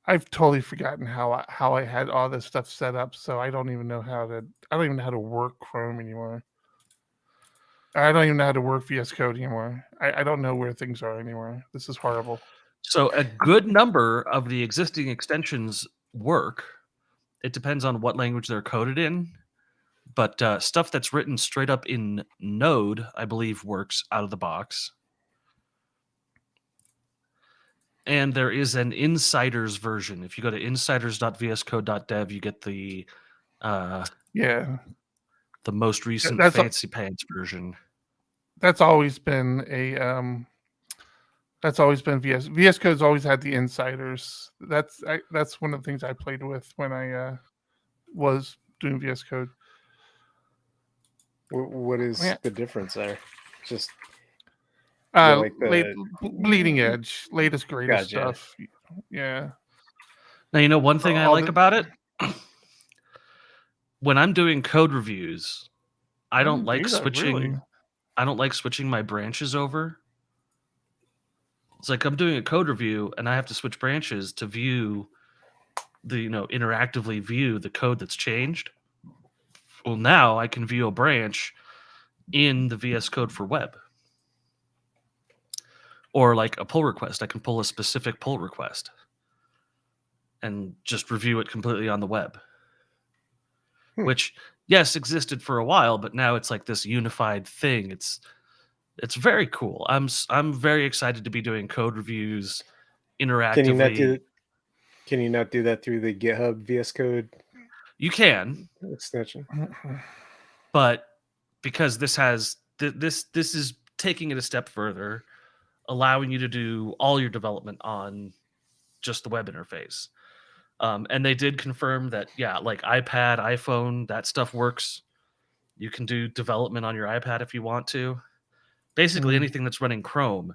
I've totally forgotten how I had all this stuff set up, so I don't even know how to work Chrome anymore. I don't even know how to work VS Code anymore. I don't know where things are anymore. This is horrible. So a good number of the existing extensions work. It depends on what language they're coded in, but stuff that's written straight up in Node, I believe, works out of the box. and there is an insiders version. If you go to insiders.vscode.dev, you get the Yeah, most recent That's a- fancy pants version. that's always been VS Code's always had the insiders. That's one of the things I played with when I was doing VS Code. What is Yeah. the difference there? Just like Bleeding edge, latest greatest Gotcha. stuff. Yeah. Now, you know one thing I All like the- about it? When I'm doing code reviews, I don't didn't like do that, switching. really. I don't like switching my branches over. It's like I'm doing a code review and I have to switch branches to view the, interactively view the code that's changed. Well, now I can view a branch in the VS Code for web. Or like a pull request, I can pull a specific pull request and just review it completely on the web. Which, yes, existed for a while, but now it's like this unified thing. It's very cool. I'm very excited to be doing code reviews interactively. Can you not do that through the GitHub VS Code You can, extension? but because this has this is taking it a step further, allowing you to do all your development on just the web interface. And they did confirm that, yeah, like iPad, iPhone, that stuff works. You can do development on your iPad if you want to. Basically, anything that's running Chrome.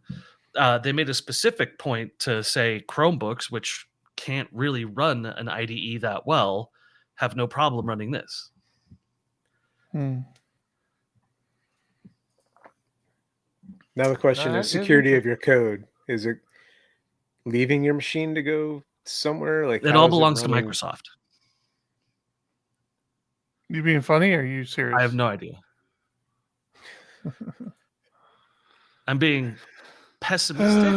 They made a specific point to say Chromebooks, which can't really run an IDE that well, have no problem running this. Hmm. Now the question That is is security of your code. Is it leaving your machine to go somewhere? Like It how all is belongs to running? Microsoft. You being funny? Or are you serious? I have no idea. I'm being pessimistic.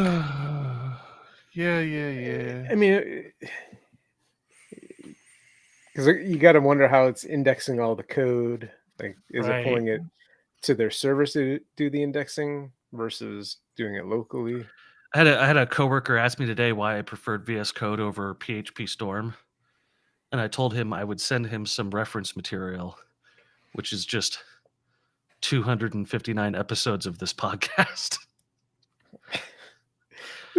Yeah. I mean, because you got to wonder how it's indexing all the code. Like, is it pulling it to their servers to do the indexing versus doing it locally? I had a coworker ask me today why I preferred VS Code over PHP Storm, and I told him I would send him some reference material, which is just 259 episodes of this podcast.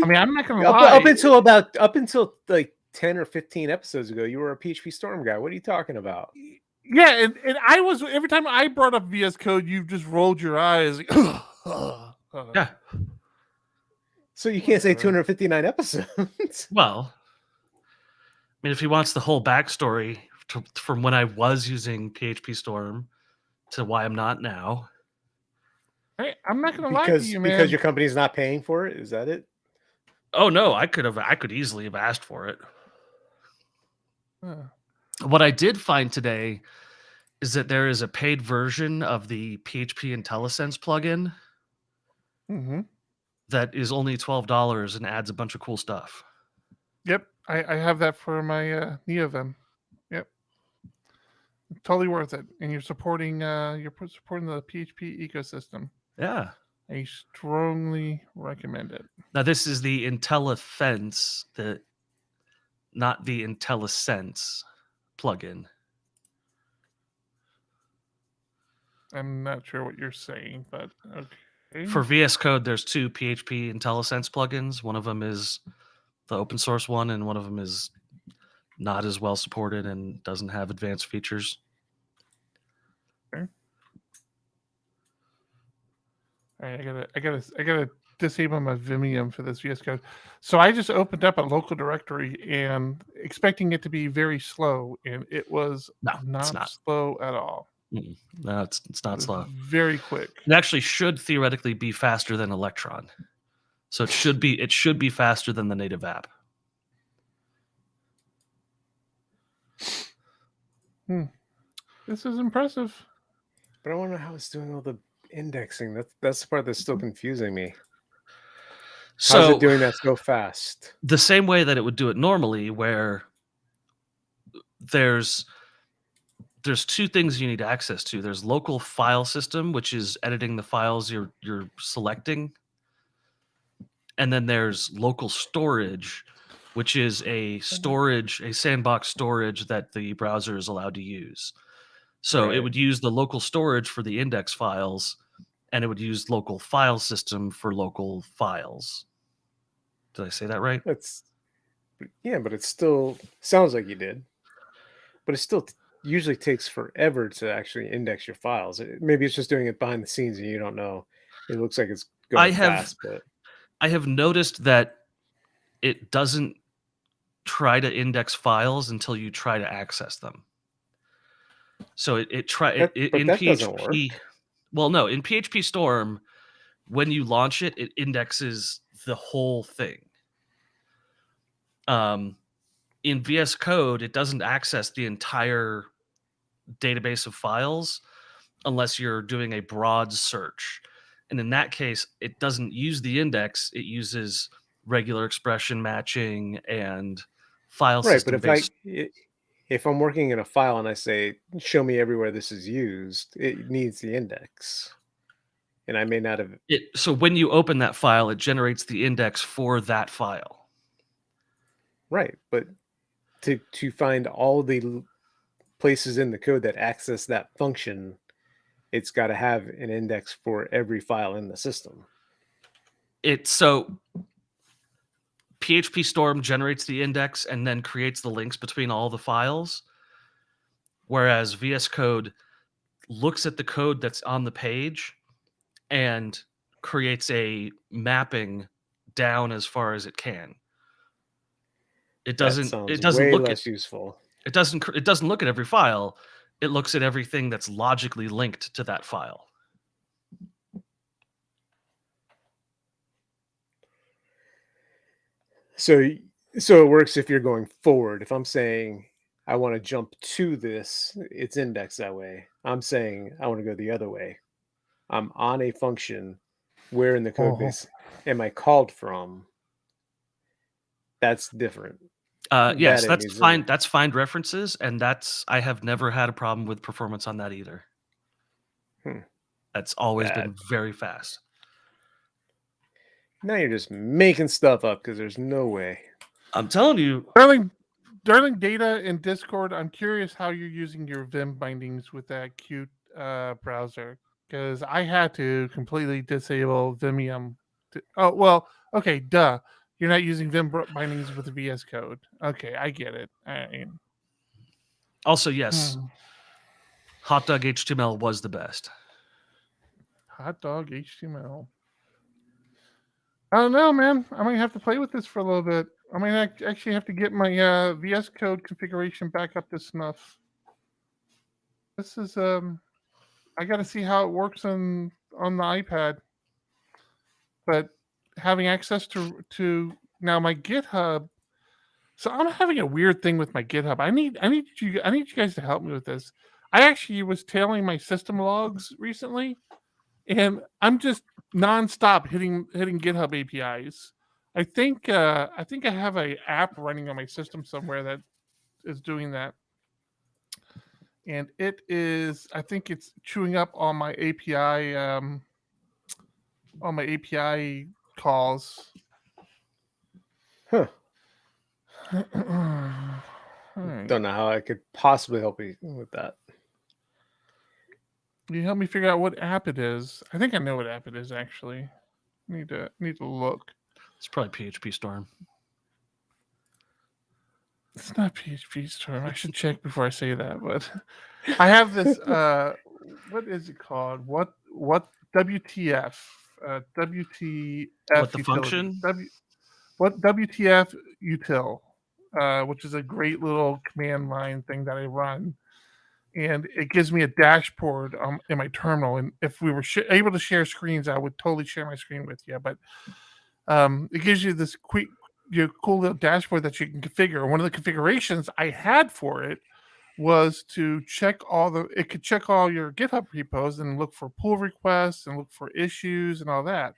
I mean, I'm not gonna lie. Up until like 10 or 15 episodes ago, you were a PHP Storm guy. What are you talking about? Yeah, and I was every time I brought up VS Code, you just rolled your eyes. Like, Yeah. So you can't say 259 episodes. Well, I mean, if he wants the whole backstory from when I was using PHP Storm to why I'm not now. Hey, I'm not gonna lie to you, man. Because your company's not paying for it. Is that it? Oh no, I could easily have asked for it. Huh. What I did find today is that there is a paid version of the PHP IntelliSense plugin Mm-hmm. that is only $12 and adds a bunch of cool stuff. Yep, I have that for my NeoVim. Yep, totally worth it. And you're supporting the PHP ecosystem. Yeah. I strongly recommend it. Now this is the IntelliFence, not the IntelliSense plugin. I'm not sure what you're saying, but okay. For VS Code, there's two PHP IntelliSense plugins. One of them is the open source one, and one of them is not as well supported and doesn't have advanced features. Okay. All right, I gotta disable my Vimium for this VS Code. So I just opened up a local directory and expecting it to be very slow, and it was It's not. slow at all. No, it's not slow. Very quick. It actually should theoretically be faster than Electron. So it should be faster than the native app. This is impressive. But I wonder how it's doing all the indexing. That's the part that's still confusing me. How's it doing that so fast? The same way that it would do it normally, where there's two things you need access to. There's local file system, which is editing the files you're selecting. And then there's local storage, which is a sandbox storage that the browser is allowed to use. So it Right. would use the local storage for the index files, and it would use local file system for local files. Did I say that right? But it still sounds like you did. But it still usually takes forever to actually index your files. Maybe it's just doing it behind the scenes and you don't know. It looks like it's going fast, but I have noticed that it doesn't try to index files until you try to access them. So in that PHP. doesn't work. Well, no, in PHP Storm, when you launch it, it indexes the whole thing. In VS Code, it doesn't access the entire database of files unless you're doing a broad search. And in that case, it doesn't use the index, it uses regular expression matching and file Right, system but if I'm working in a file and I say, show me everywhere this is used, it needs the index. And I may not have... So when you open that file, it generates the index for that file. Right, but to find all the places in the code that access that function, it's got to have an index for every file in the system. So PHP Storm generates the index and then creates the links between all the files, whereas VS Code looks at the code that's on the page and creates a mapping down as far as it can. It doesn't way less useful. It doesn't look at every file. It looks at everything that's logically linked to that file. So it works if you're going forward. If I'm saying I want to jump to this, it's indexed that way. I'm saying I want to go the other way. I'm on a function. Where in the code base am I called from? That's different. Yes, that's fine. That's find references, and I have never had a problem with performance on that either. That's always been very fast. Now you're just making stuff up because there's no way. I'm telling you. Darling Data in Discord, I'm curious how you're using your Vim bindings with that cute browser, because I had to completely disable Vimium. Okay, duh. You're not using Vim bindings with the VS Code. Okay, I get it. Also, yes, Hot Dog HTML was the best. Hot Dog HTML. I don't know, man. I might have to play with this for a little bit. I might actually have to get my VS Code configuration back up to snuff. This is I got to see how it works on the iPad. But having access to now my GitHub, so I'm having a weird thing with my GitHub. I need you guys to help me with this. I actually was tailing my system logs recently, and I'm just nonstop hitting GitHub APIs. I think I have an app running on my system somewhere that is doing that, and I think it's chewing up all my API calls. Huh. Right. Don't know how I could possibly help you with that. Can you help me figure out what app it is? I think I know what app it is, actually. Need to look. It's probably PHP Storm. It's not PHP Storm. I should check before I say that. But I have this. What is it called? What WTF? WTF. What the function? What WTF util? Which is a great little command line thing that I run. And it gives me a dashboard in my terminal. And if we were able to share screens, I would totally share my screen with you. But it gives you this cool little dashboard that you can configure. And one of the configurations I had for it was to check it could check all your GitHub repos and look for pull requests and look for issues and all that.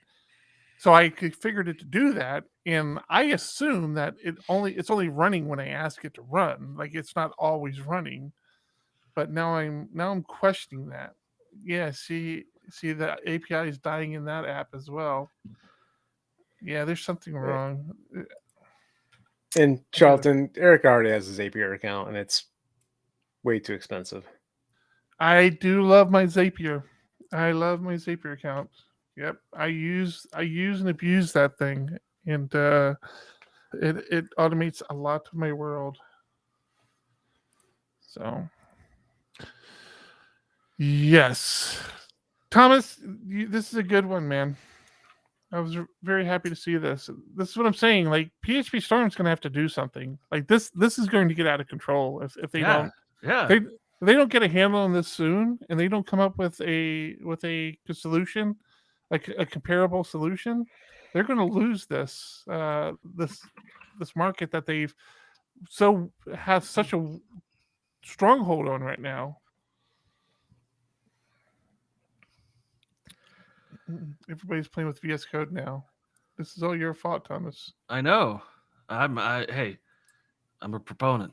So I configured it to do that. And I assume that it's only running when I ask it to run. Like, it's not always running. But now I'm questioning that. Yeah, see the API is dying in that app as well. Yeah, there's something wrong. And Charlton, Eric already has his Zapier account, and it's way too expensive. I do love my Zapier. I love my Zapier account. Yep, I use and abuse that thing, and it automates a lot of my world. So, yes, Thomas, this is a good one, man. I was very happy to see this. This is what I'm saying. Like PHP Storm's going to have to do something. Like this is going to get out of control if they don't. Yeah. They don't get a handle on this soon, and they don't come up with a solution, like a comparable solution. They're going to lose this this market that they've have such a stronghold on right now. Everybody's playing with VSCode now. This is all your fault, Thomas. I know. I'm a proponent.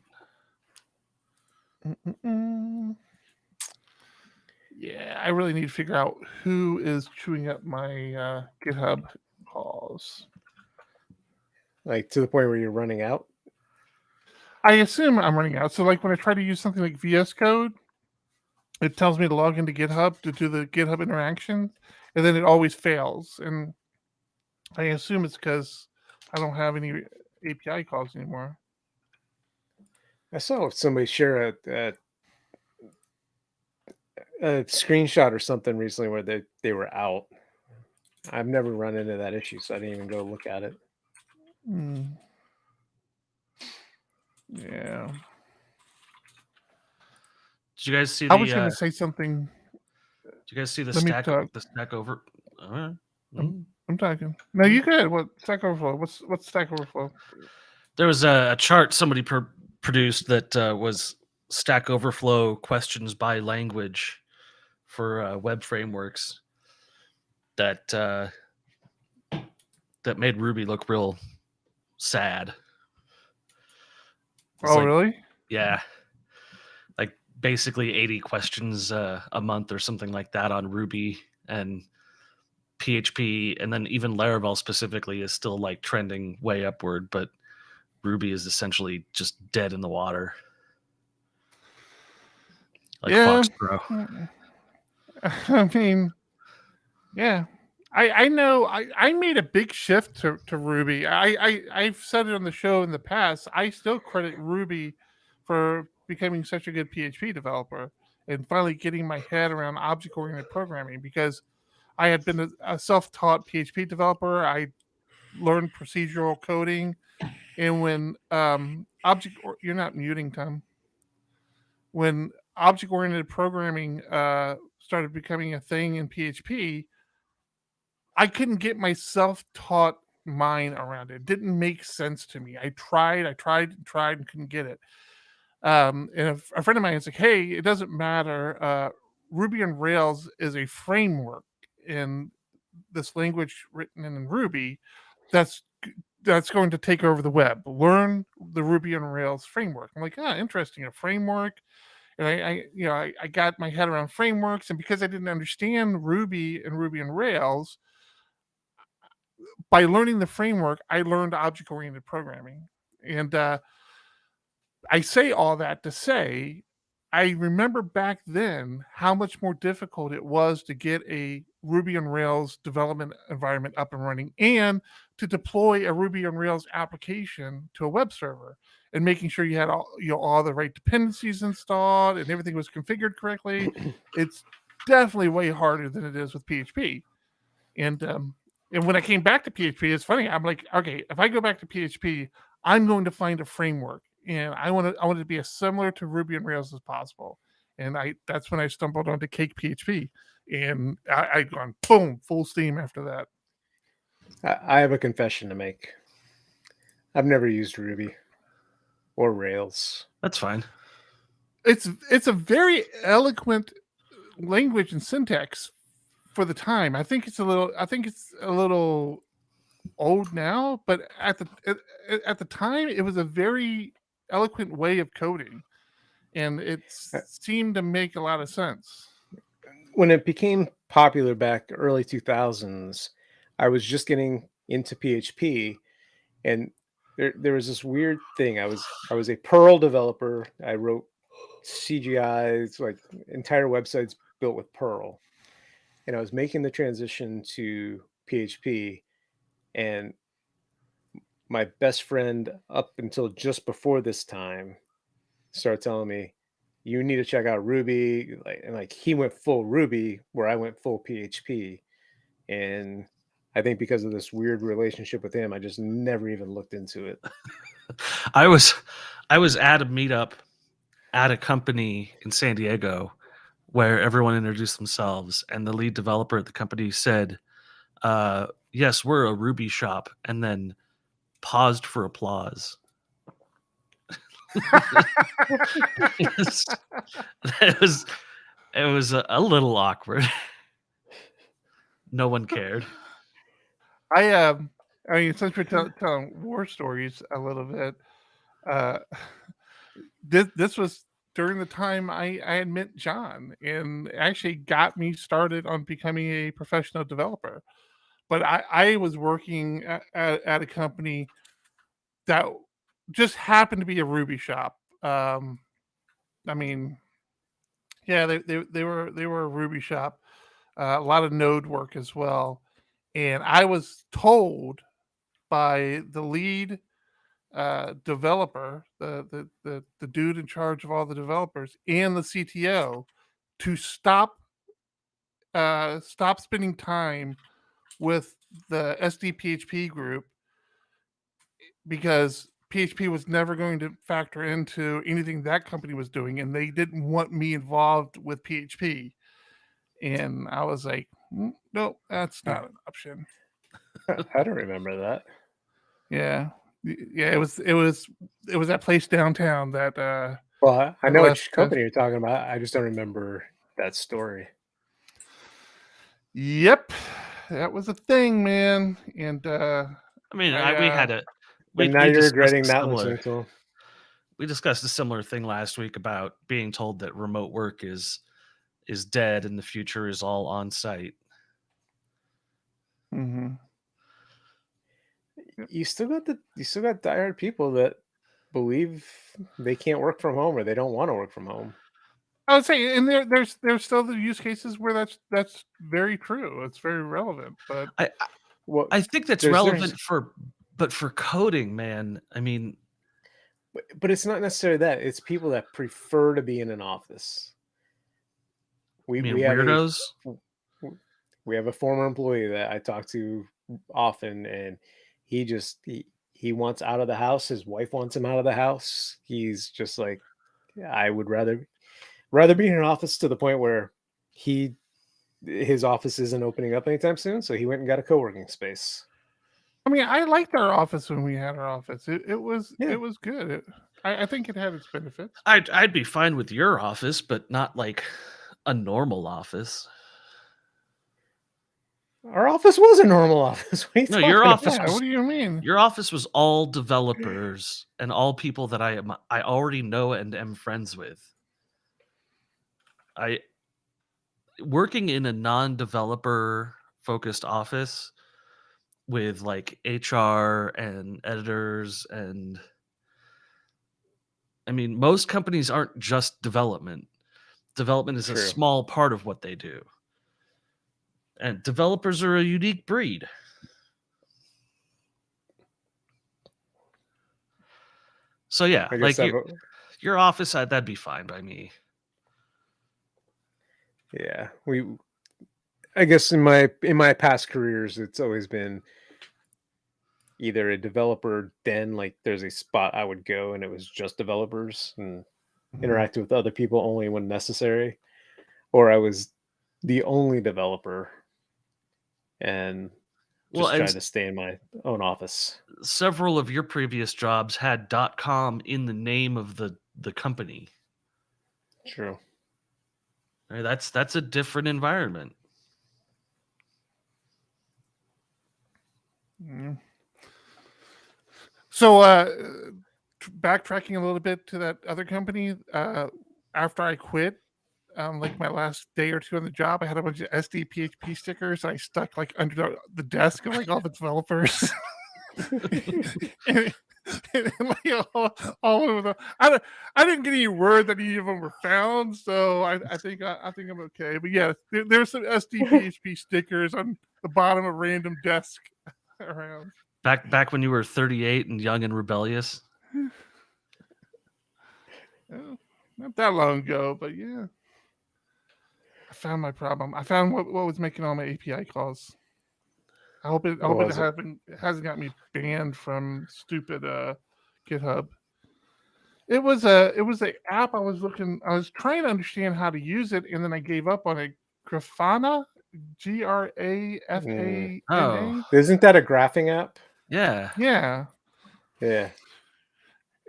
Yeah, I really need to figure out who is chewing up my GitHub calls. Like to the point where you're running out? I assume I'm running out. So like when I try to use something like VS Code, it tells me to log into GitHub to do the GitHub interaction, and then it always fails. And I assume it's because I don't have any API calls anymore. I saw somebody share a screenshot or something recently where they were out. I've never run into that issue, so I didn't even go look at it. Yeah. Did you guys see I was going to say something. Did you guys see the Let me stack talk. The Stack Over? I'm talking. No, you good. What Stack Overflow? What's Stack Overflow? There was a chart somebody produced that was Stack Overflow questions by language for web frameworks that made Ruby look real sad. It's Really? Yeah. Like basically 80 questions a month or something like that on Ruby, and PHP, and then even Laravel specifically is still like trending way upward, but Ruby is essentially just dead in the water. Like Fox Pro. I mean, yeah. I know I made a big shift to Ruby. I've said it on the show in the past. I still credit Ruby for becoming such a good PHP developer and finally getting my head around object-oriented programming, because I had been a self-taught PHP developer. I learned procedural coding, and when you're not muting, Tom. When object-oriented programming started becoming a thing in PHP, I couldn't get my self-taught mind around it. It didn't make sense to me. I tried and couldn't get it. And a friend of mine is like, hey, it doesn't matter. Ruby on Rails is a framework in this language written in Ruby that's going to take over the web. Learn the Ruby on Rails framework. I'm like, interesting, a framework. And I got my head around frameworks, and because I didn't understand Ruby and Ruby on Rails, by learning the framework, I learned object-oriented programming. And I say all that to say, I remember back then how much more difficult it was to get a Ruby on Rails development environment up and running, and to deploy a Ruby on Rails application to a web server, and making sure you had all the right dependencies installed and everything was configured correctly. It's definitely way harder than it is with PHP. And when I came back to PHP, it's funny. I'm like, okay, if I go back to PHP, I'm going to find a framework, and I want it to be as similar to Ruby on Rails as possible. And that's when I stumbled onto Cake PHP, and I'd gone boom, full steam after that. I have a confession to make. I've never used Ruby or Rails. That's fine. It's a very eloquent language and syntax for the time. I think it's a little old now, but at the time it was a very eloquent way of coding, and it seemed to make a lot of sense. When it became popular back early 2000s, I was just getting into PHP, and there was this weird thing. I was a Perl developer. I wrote CGIs, like entire websites built with Perl, and I was making the transition to PHP, and my best friend up until just before this time started telling me, you need to check out Ruby. Like he went full Ruby where I went full PHP. And I think because of this weird relationship with him, I just never even looked into it. I was at a meetup at a company in San Diego where everyone introduced themselves, and the lead developer at the company said, yes, we're a Ruby shop, and then paused for applause. it was a little awkward. No one cared. I mean, since we're telling war stories a little bit, this was during the time I had met John, and actually got me started on becoming a professional developer. But I was working at a company that just happened to be a Ruby shop. I mean, yeah, they were a Ruby shop, a lot of Node work as well. And I was told by the lead developer, the dude in charge of all the developers, and the CTO, to stop spending time with the SDPHP group, because PHP was never going to factor into anything that company was doing, and they didn't want me involved with PHP. And I was like, no, that's not an option. I don't remember that. Yeah. It was that place downtown that Well, I know West which company you're talking about. I just don't remember that story. Yep. That was a thing, man. And I mean, we had a. And now you're regretting not listening to him. We discussed a similar thing last week about being told that remote work is dead and the future is all on site. mhm. You still got diehard people that believe they can't work from home or they don't want to work from home. I would say, and there's still the use cases where that's very true. It's very relevant, but I think that's relevant for coding, man. I mean, but it's not necessarily that. It's people that prefer to be in an office. We have weirdos. We have a former employee that I talk to often, and he wants out of the house. His wife wants him out of the house. He's just like, I would rather be in an office, to the point where his office isn't opening up anytime soon. So he went and got a co-working space. I mean, I liked our office when we had our office. It was good. I think it had its benefits. I'd be fine with your office, but not like a normal office. Our office was a normal office. No, your office. What do you mean? Your office was all developers and all people that I already know and am friends with. Working in a non-developer focused office with like HR and editors, and I mean, most companies aren't just development. Development is a small part of what they do. And developers are a unique breed. So yeah, like your office, that'd be fine by me. Yeah, I guess in my past careers, it's always been either a developer den, like there's a spot I would go and it was just developers and interact with other people only when necessary, or I was the only developer and just try to stay in my own office. Several of your previous jobs had .com in the name of the company. True. Right, that's a different environment. Mm. So backtracking a little bit to that other company, after I quit, like my last day or two on the job, I had a bunch of SD PHP stickers I stuck like under the desk of like all the developers. and like all over the. I didn't get any word that any of them were found, so I think I'm okay. But yeah, there's some SD PHP stickers on the bottom of random desk around. Back when you were 38 and young and rebellious. Well, not that long ago, but yeah. I found my problem. I found what was making all my API calls. I hope it hasn't got me banned from stupid GitHub. It was a app I was trying to understand how to use it, and then I gave up on it. Grafana, Grafana. Oh. Isn't that a graphing app? Yeah. Yeah. Yeah.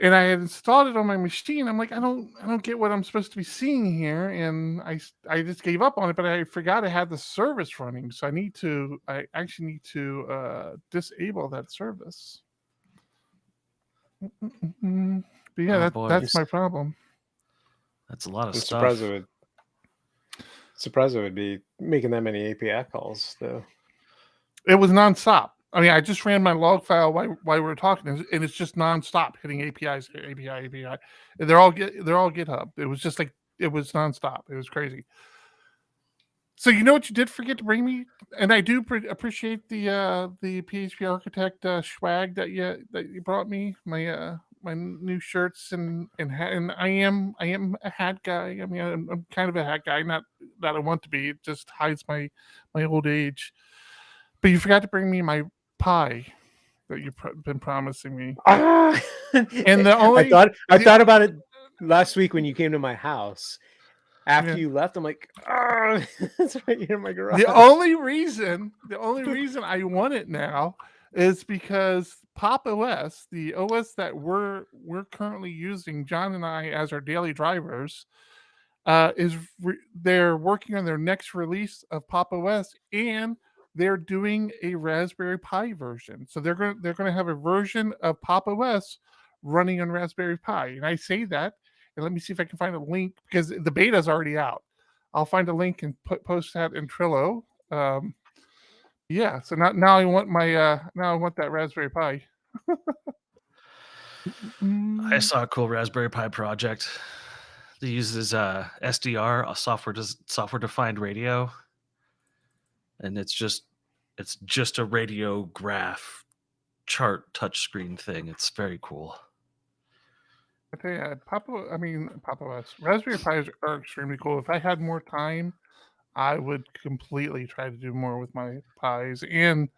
And I had installed it on my machine. I'm like, I don't get what I'm supposed to be seeing here, and I just gave up on it. But I forgot I had the service running, so I actually need to disable that service. But yeah, that's my problem. That's a lot of I'm stuff. Surprised it would be making that many API calls though. It was nonstop. I mean, I just ran my log file while we were talking, and it's just nonstop hitting APIs, API. They're all GitHub. It was just like it was nonstop. It was crazy. So you know what you did forget to bring me, and I do appreciate the PHP Architect swag that you brought me. My new shirts and I am a hat guy. I mean, I'm kind of a hat guy. Not that I want to be. It just hides my old age. But you forgot to bring me my pie that you've been promising me. And the only I thought about it last week when you came to my house. After you left, I'm like, it's right here in my garage. The only reason I want it now is because Pop OS, the OS that we're currently using, John and I as our daily drivers, they're working on their next release of Pop OS, and they're doing a Raspberry Pi version. So they're going to have a version of Pop OS running on Raspberry Pi. And I say that, and let me see if I can find a link, because the beta is already out. I'll find a link and post that in Trello. Yeah, so now I want that Raspberry Pi. I saw a cool Raspberry Pi project that uses SDR, a software defined radio, and it's just a radio graph chart touchscreen thing. It's very cool. I tell you, Pop OS, Raspberry Pis are extremely cool. If I had more time, I would completely try to do more with my Pis. And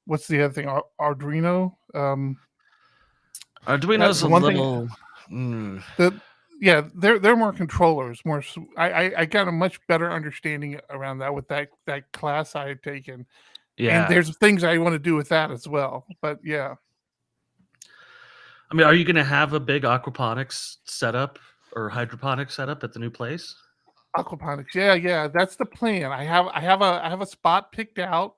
what's the other thing? Arduino. Arduino's a little. They're more controllers. I got a much better understanding around that with that class I had taken. Yeah, and there's things I want to do with that as well. But yeah. I mean, are you going to have a big aquaponics setup or hydroponics setup at the new place? Aquaponics, yeah, that's the plan. I have a spot picked out.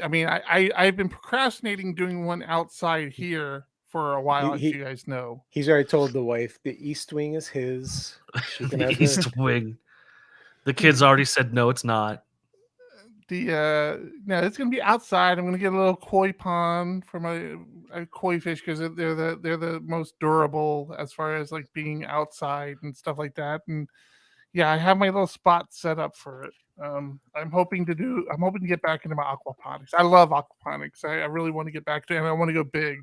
I mean, I've been procrastinating doing one outside here for a while, as you guys know. He's already told the wife the east wing is his. She can have east wing. The kids already said no, it's not. No, it's gonna be outside. I'm gonna get a little koi pond for my koi fish, because they're the most durable as far as like being outside and stuff like that. And yeah, I have my little spot set up for it. I'm hoping to get back into my aquaponics. I love aquaponics. I really want to get back to it, and I want to go big.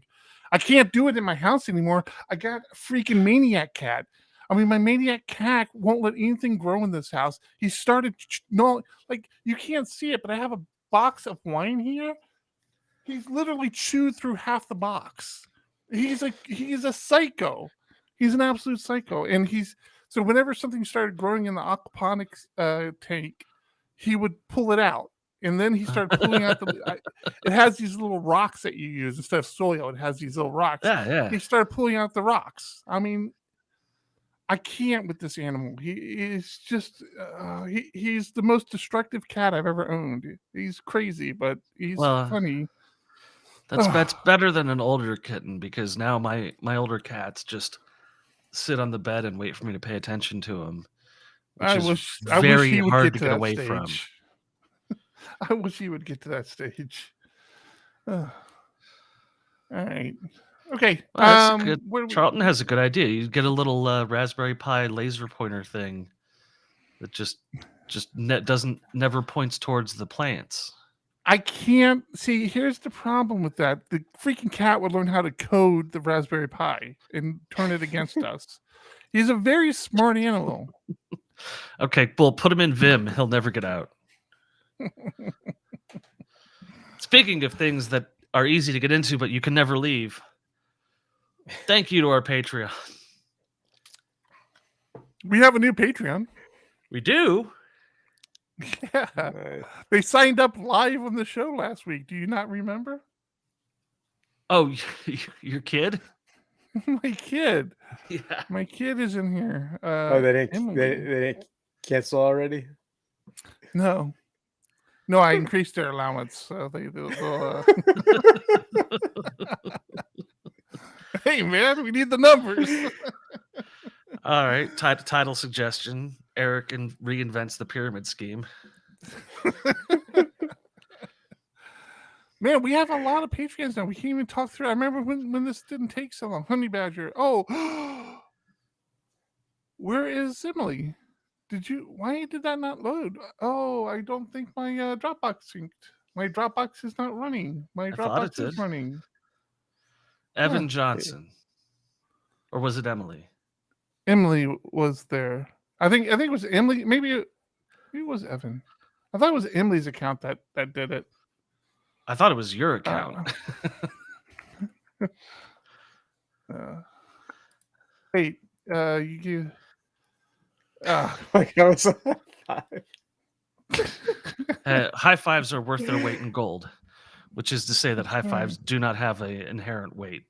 I can't do it in my house anymore. I got a freaking maniac cat. I mean, my maniac cat won't let anything grow in this house. He started, you can't see it, but I have a box of wine here. He's literally chewed through half the box. He's a psycho. He's an absolute psycho. And so whenever something started growing in the aquaponics tank, he would pull it out. And then he started pulling out it has these little rocks that you use instead of soil. It has these little rocks. Yeah. He started pulling out the rocks. I mean, I can't with this animal. He's just he's the most destructive cat I've ever owned. He's crazy, but he's funny. That's better than an older kitten, because now my older cats just sit on the bed and wait for me to pay attention to them. I is wish very he would hard get to to get that away stage. from. I wish he would get to that stage. All right. Okay. Well, that's a good. What do we- Charlton has a good idea. You get a little Raspberry Pi laser pointer thing that never points towards the plants. I can't see. Here's the problem with that: the freaking cat would learn how to code the Raspberry Pi and turn it against us. He's a very smart animal. Okay, well, put him in Vim. He'll never get out. Speaking of things that are easy to get into, but you can never leave. Thank you to our Patreon. We have a new Patreon. We do. Yeah, Nice. they signed up live on the show last week. Do you not remember? Oh, your kid? My kid. Yeah. My kid is in here. Oh, they didn't Emily. they didn't cancel already? No, I increased their allowance, so they'll Hey, man, we need the numbers. All right. Title suggestion: Eric reinvents the pyramid scheme. Man, we have a lot of Patreons now. We can't even talk through. I remember when this didn't take so long. Honey Badger. Oh, where is Emily? Why did that not load? Oh, I don't think my Dropbox synced. My Dropbox is not running. My thought it Dropbox is did. running. Evan Johnson, or was it Emily? Emily was there. I think it was Emily. Maybe it was Evan. I thought it was Emily's account that did it. I thought it was your account. Wait, you. Like I was High fives are worth their weight in gold, which is to say that high fives do not have an inherent weight.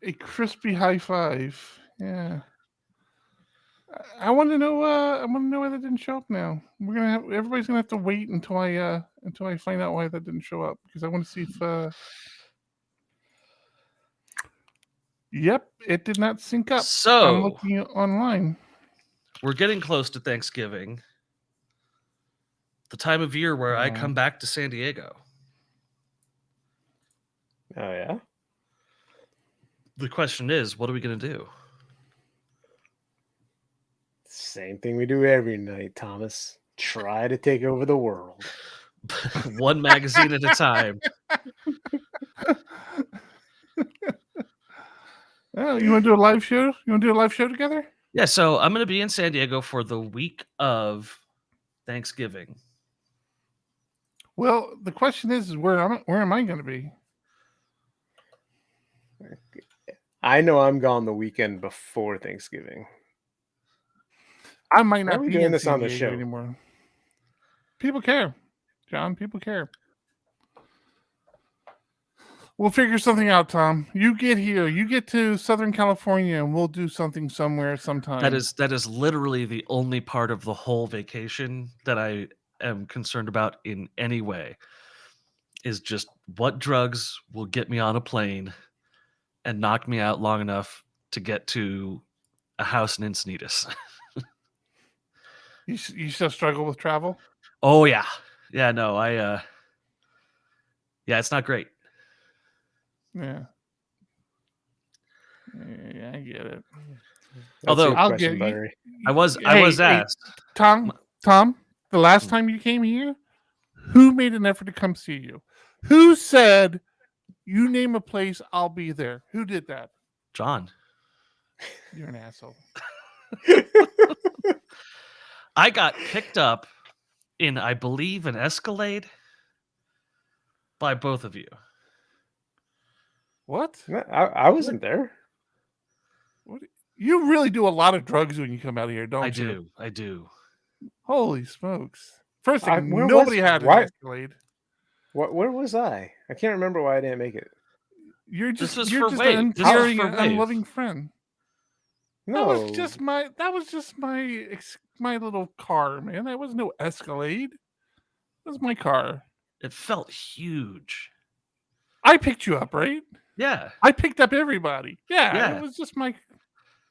A crispy high five. Yeah. I want to know. I want to know why that didn't show up now. Everybody's gonna have to wait until I find out why that didn't show up, because I want to see if. Yep, it did not sync up. I'm So looking online. we're getting close to Thanksgiving, the time of year where I come back to San Diego. Oh yeah. The question is, what are we going to do? Same thing we do every night, Thomas. Try to take over the world. One magazine at a time. Oh, you want to do a live show? You want to do a live show together? Yeah, so I'm going to be in San Diego for the week of Thanksgiving. Well, the question is where am I going to be? I know I'm gone the weekend before Thanksgiving. I might Why not are we be doing in this San on the Diego show? anymore. People care, John. People care. We'll figure something out, Tom. You get here. You get to Southern California, and we'll do something somewhere sometime. That is literally the only part of the whole vacation that I am concerned about in any way. Is just what drugs will get me on a plane and knock me out long enough to get to a house in Encinitas. You still struggle with travel? Oh yeah. Yeah, no, yeah, it's not great. Yeah. Yeah, I get it. Although, your I'll question, get you- Buttery. I was Hey, asked. Tom, the last time you came here, who made an effort to come see you? Who said, you name a place, I'll be there? Who did that? John. You're an asshole. I got picked up in, I believe, an Escalade by both of you. What? No, I wasn't there. You really do a lot of drugs when you come out here, don't you? I do. Holy smokes. First thing, where nobody was- had an why- Escalade. Where was I? I can't remember why I didn't make it. You're This just, was you're for just Wave. an This was uncaring, for Wave. unloving friend. No, That was just my little car, man. That was no Escalade. That was my car. It felt huge. I picked you up, right? Yeah. I picked up everybody. Yeah, Yeah. it was just my.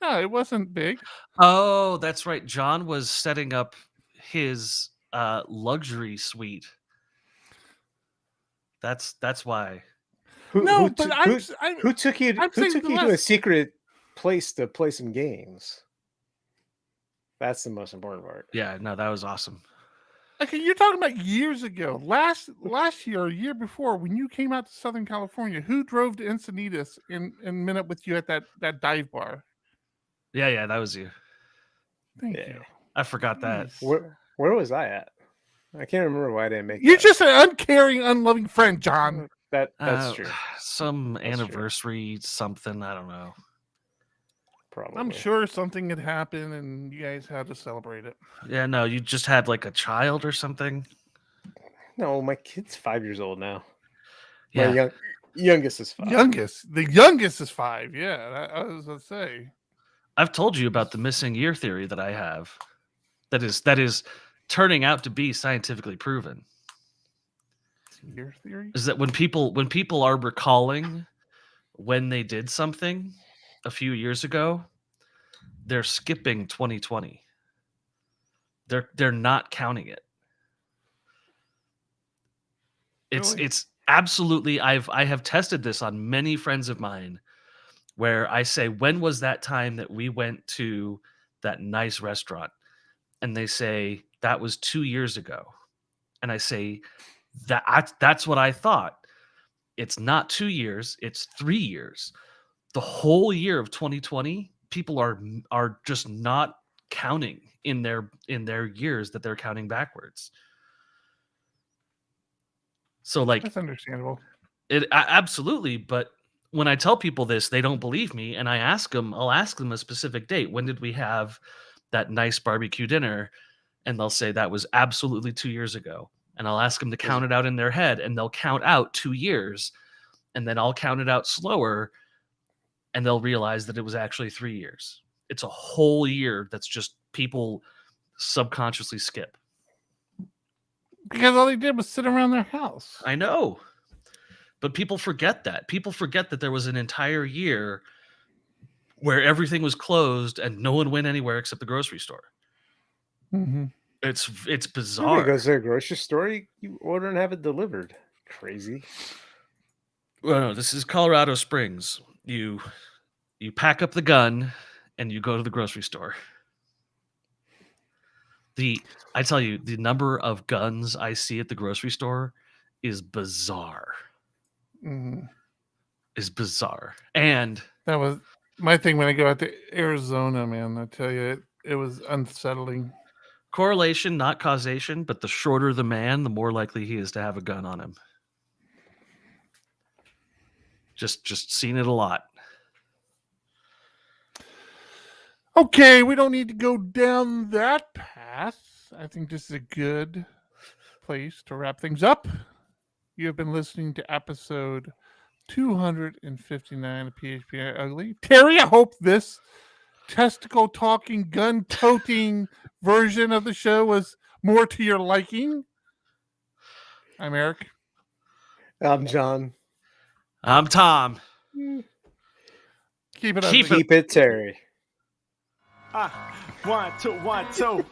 No, it wasn't big. Oh, that's right. John was setting up his luxury suite. That's why. No, but who took you? I'm Who saying took the you to a last- secret place to play some games? That's the most important part. Yeah, no, that was awesome. Okay, you're talking about years ago. Last year, or year before, when you came out to Southern California, who drove to Encinitas and met up with you at that dive bar? Yeah, that was you. Thank Yeah. you. I forgot that. Where was I at? I can't remember why I didn't make. You're that. just an uncaring, unloving friend, John. That's true. Some That's true. anniversary, something. I don't know. Probably. I'm sure something had happened and you guys had to celebrate it. Yeah, no, you just had like a child or something. No, my kid's 5 years old now. Yeah, My youngest is 5. The youngest is 5. Yeah, I was gonna say. I've told you about the missing year theory that I have. That is turning out to be scientifically proven. Year theory. Is that when people are recalling when they did something a few years ago, they're skipping 2020. They're not counting it. Really? It's absolutely I have tested this on many friends of mine where I say, when was that time that we went to that nice restaurant? And they say, that was 2 years ago. And I say, that's what I thought. It's not 2 years, it's 3 years. The whole year of 2020, people are just not counting in their years that they're counting backwards. So like That's understandable. absolutely, but when I tell people this, they don't believe me, and I'll ask them a specific date. When did we have that nice barbecue dinner? And they'll say that was absolutely 2 years ago. And I'll ask them to count it out in their head, and they'll count out 2 years, and then I'll count it out slower, and they'll realize that it was actually 3 years. It's a whole year that's just people subconsciously skip. Because all they did was sit around their house. I know. But people forget that. People forget that there was an entire year where everything was closed and no one went anywhere except the grocery store. Mm-hmm. It's Nobody bizarre. goes to a grocery store. You order and have it delivered. Crazy. Well, no, this is Colorado Springs. You pack up the gun and you go to the grocery store. I tell you, the number of guns I see at the grocery store is bizarre. Mm-hmm. Is bizarre. And That was my thing when I go out to Arizona, man. I tell you, it was unsettling. correlation, not causation, but the shorter the man, the more likely he is to have a gun on him. Just seen it a lot. Okay, we don't need to go down that path. I think this is a good place to wrap things up. You have been listening to episode 259 of PHP Ugly. Terry, I hope this testicle talking, gun toting version of the show was more to your liking. I'm Eric. I'm John. I'm Tom. Keep it up. Keep it, Terry. 1, 2, 1, 2.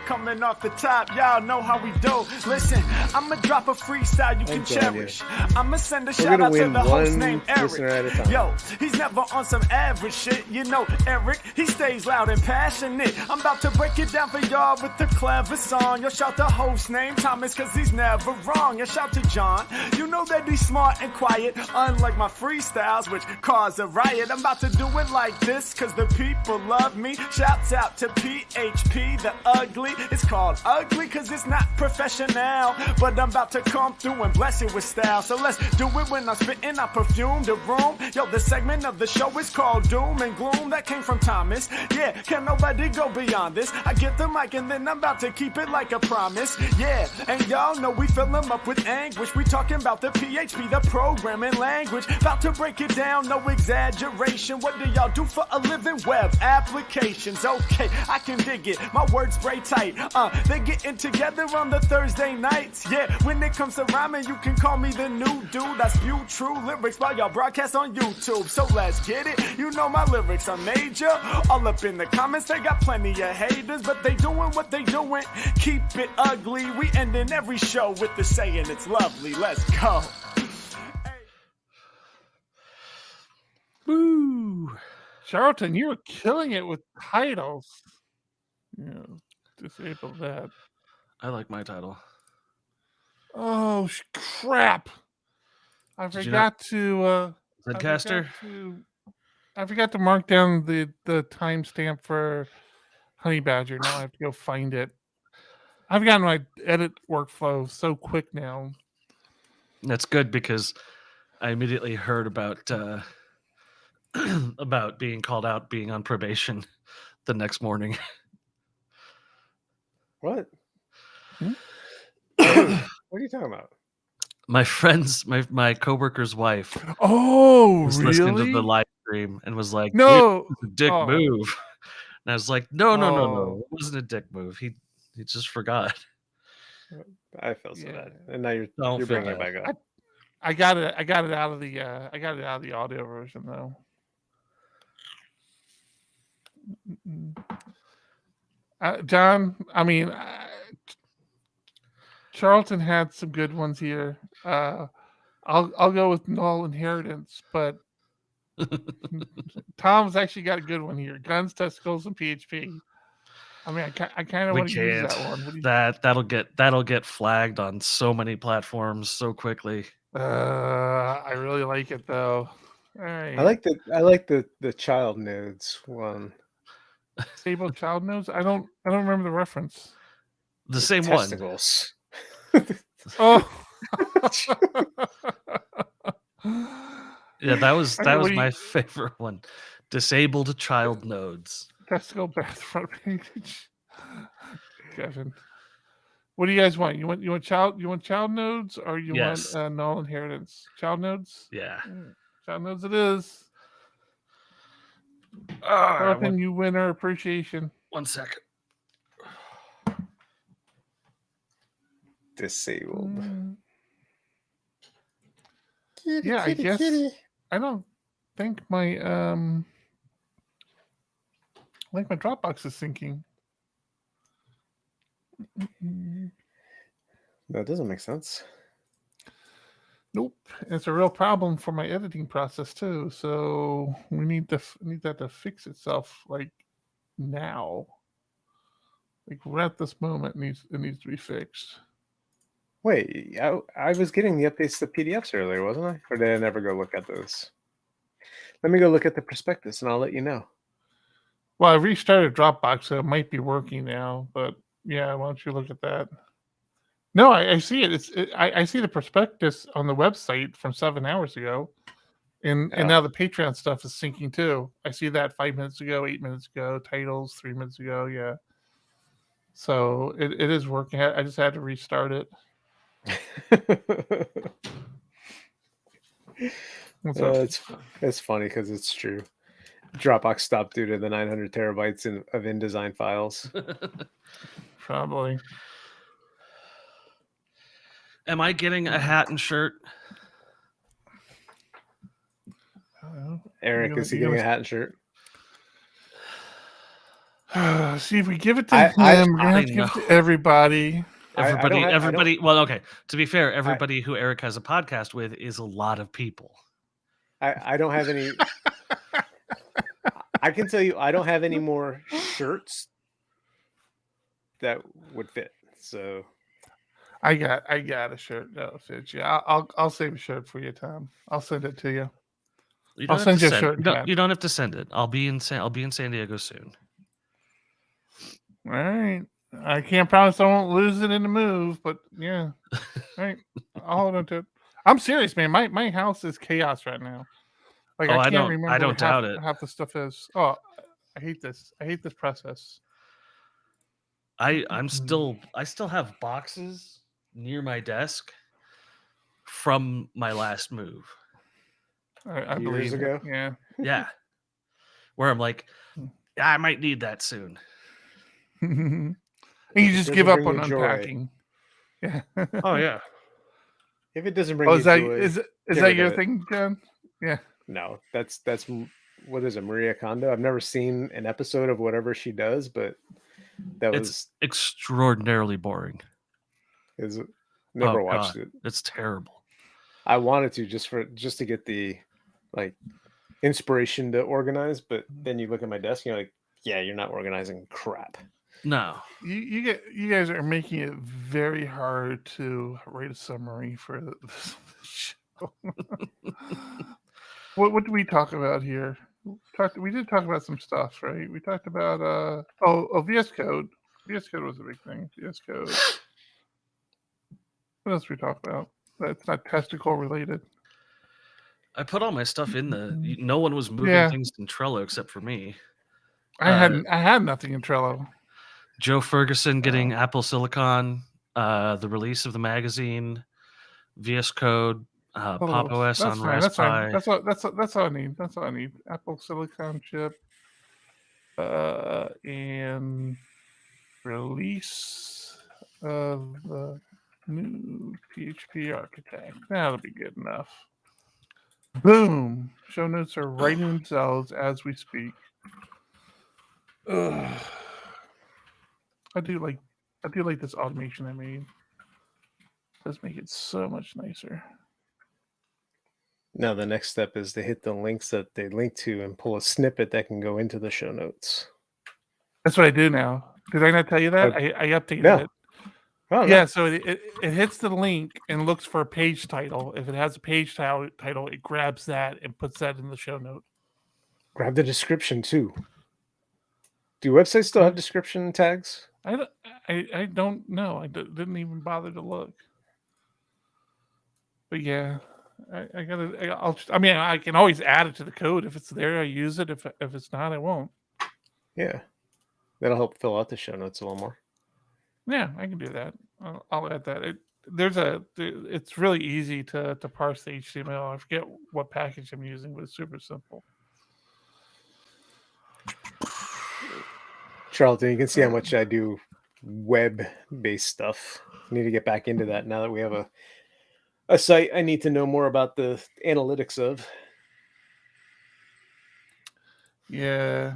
Coming off the top, y'all know how we do. Listen, I'ma drop a freestyle you can cherish. I'ma send a We're shout gonna out to win the host one named listener at a Eric. time. Yo, he's never on some average shit. You know, Eric, he stays loud and passionate. I'm about to break it down for y'all with the clever song. Yo, shout the host named Thomas, cause he's never wrong. Yo, shout to John. You know that he's smart and quiet, unlike my freestyles, which cause a riot. I'm about to do it like this, cause the people love me. Shouts out to PHP, the ugly. It's called ugly cause it's not professional, but I'm about to come through and bless it with style. So let's do it when I'm spitting, I perfume the room. Yo, the segment of the show is called Doom and Gloom. That came from Thomas. Yeah, can nobody go beyond this? I get the mic and then I'm about to keep it like a promise. Yeah, and y'all know we fill them up with anguish. We talking about the PHP, the programming language. About to break it down, no exaggeration. What do y'all do for a living? Web applications. Okay, I can dig it. My words spray tight. They getting together on the Thursday nights. Yeah, when it comes to rhyming, you can call me the new dude. I spew true lyrics while y'all broadcast on YouTube. So let's get it. You know my lyrics are major. All up in the comments, they got plenty of haters, but they doing what they doing. Keep it ugly. We ending every show with the saying it's lovely. Let's go. Woo! Charlton, you were killing it with titles. Yeah, disable that. I like my title. Oh crap! I Did you forgot to. Zcaster? I forgot to mark down the timestamp for Honey Badger. Now I have to go find it. I've gotten my edit workflow so quick now. That's good because I immediately heard about about being called out, being on probation the next morning. What? What are you talking about? My friend's, my coworker's wife Oh, was listening to the live stream and was like, No. "Dude, it's a dick Oh. move." And I was like, no. Oh. It wasn't a dick move. He just forgot. I feel so Yeah. bad, and now you're Don't feel bringing it bad. back up. I got it out of the audio version though. John, I mean, Charlton had some good ones here. I'll go with null inheritance, but Tom's actually got a good one here. Guns, testicles, and PHP. I mean, I kind of We want to use can't. that one. What do you- That'll get flagged on so many platforms so quickly. I really like it though. All right. I like the child nodes one. Stable child nodes. I don't remember the reference. The same one. Testicles. Oh. Yeah, that was Okay, what do you- my favorite one. Disabled child nodes. Testicle bath front page. Kevin. What do you guys want? You want child nodes or you Yes. want null inheritance? Child nodes? Yeah. Child nodes it is. One, You win our appreciation. 1 second. Disabled. Yeah, I guess I don't think my my Dropbox is syncing. That doesn't make sense. Nope, it's a real problem for my editing process too. So we need that to fix itself like now. Like right at this moment, it needs to be fixed. Wait, I was getting the updates to PDFs earlier, wasn't I? Or did I never go look at those? Let me go look at the prospectus, and I'll let you know. Well, I restarted Dropbox, so it might be working now. But yeah, why don't you look at that? No, I see it. I see the prospectus on the website from 7 hours ago, and now the Patreon stuff is syncing too. I see that 5 minutes ago, 8 minutes ago, titles 3 minutes ago. Yeah, so it is working. I just had to restart it. What's up? It's funny because it's true. Dropbox stopped due to the 900 terabytes of InDesign files. Probably. Am I getting a hat and shirt? Eric, is he getting a hat and shirt? See, if we give it to I- him, we're gonna have to give it to everybody. Everybody. Well, okay. To be fair, everybody who Eric has a podcast with is a lot of people. I don't have any. I can tell you, I don't have any more shirts that would fit. So I got a shirt that'll fit you. I'll save a shirt for you, Tom. I'll send it to you. I'll send you a shirt. You don't have to send it. I'll be in San Diego soon. All right. I can't promise I won't lose it in the move, but yeah. All right. I'll hold on to it. I'm serious, man. My house is chaos right now. Like I can't remember. I don't doubt it. Half the stuff is. Oh, I hate this. I hate this process. I still have boxes near my desk from my last move. I Years believe ago? it. Yeah. Yeah. Where I'm like, I might need that soon. And you just doesn't give up bring on you joy. unpacking. Yeah. Oh yeah. If it doesn't bring Oh, you is that joy, is get that rid your of it. thing, John? Yeah. No, that's what is it, Maria Kondo? I've never seen an episode of whatever she does, but that It's extraordinarily boring. is never Oh watched God, it. it's terrible. I wanted to just to get the like inspiration to organize, but then you look at my desk and you're like, yeah, you're not organizing crap. No. You guys are making it very hard to write a summary for this show. What did we talk about here? We did talk about some stuff, right? We talked about VSCode. VSCode was a big thing. VSCode. What else we talked about? That's not testicle related. I put all my stuff in no one was moving Yeah. things in Trello except for me. I had nothing in Trello. Joe Ferguson getting Apple Silicon, the release of the magazine, VS Code, Pop OS on fine. Raspberry. That's all I need. That's all I need. Apple Silicon chip, and release of the new PHP Architect. That'll be good enough. Boom! Show notes are writing themselves as we speak. Ugh. I do like this automation I made. It does make it so much nicer. Now the next step is to hit the links that they link to and pull a snippet that can go into the show notes. That's what I do now. Did I not tell you that? I updated it. Oh, yeah, no. so it hits the link and looks for a page title. If it has a page title, it grabs that and puts that in the show note. Grab the description too. Do websites still have description tags? I don't know. I didn't even bother to look. But yeah, I can always add it to the code. If it's there, I use it. If it's not, I won't. Yeah. That'll help fill out the show notes a little more. Yeah, I can do that. I'll add that. It's really easy to parse the HTML. I forget what package I'm using, but it's super simple. Charlton, you can see how much I do web-based stuff. I need to get back into that now that we have a site I need to know more about the analytics of. Yeah.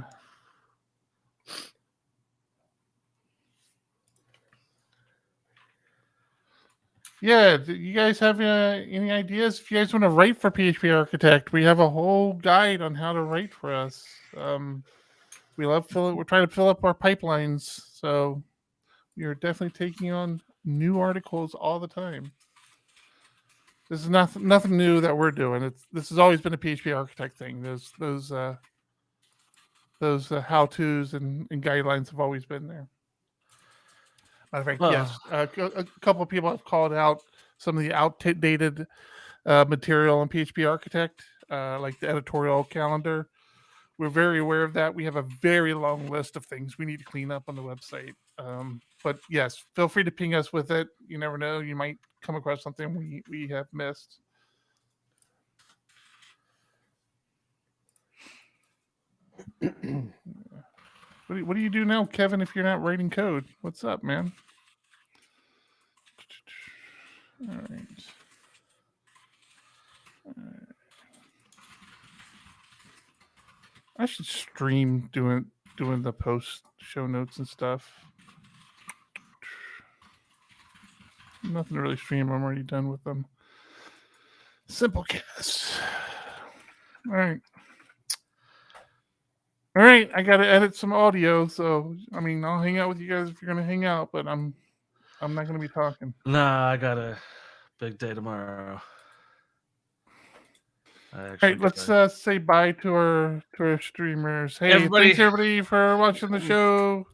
Yeah, do you guys have any ideas? If you guys want to write for PHP Architect, we have a whole guide on how to write for us. We're trying to fill up our pipelines, so we are definitely taking on new articles all the time. This is nothing new that we're doing. This has always been a PHP Architect thing. Those how-tos and guidelines have always been there. Matter of fact, yes, a couple of people have called out some of the outdated material on PHP Architect, like the editorial calendar. We're very aware of that. We have a very long list of things we need to clean up on the website. But yes, feel free to ping us with it. You never know. You might come across something we have missed. What do you do now, Kevin, if you're not writing code? What's up, man? All right. I should stream doing the post show notes and stuff. Nothing to really stream. I'm already done with them. Simplecast. All right. All right, I got to edit some audio, so I mean, I'll hang out with you guys if you're gonna hang out, but I'm not gonna be talking. Nah, I got a big day tomorrow. All right, let's say bye to our streamers. Hey, Everybody, thanks everybody for watching the show.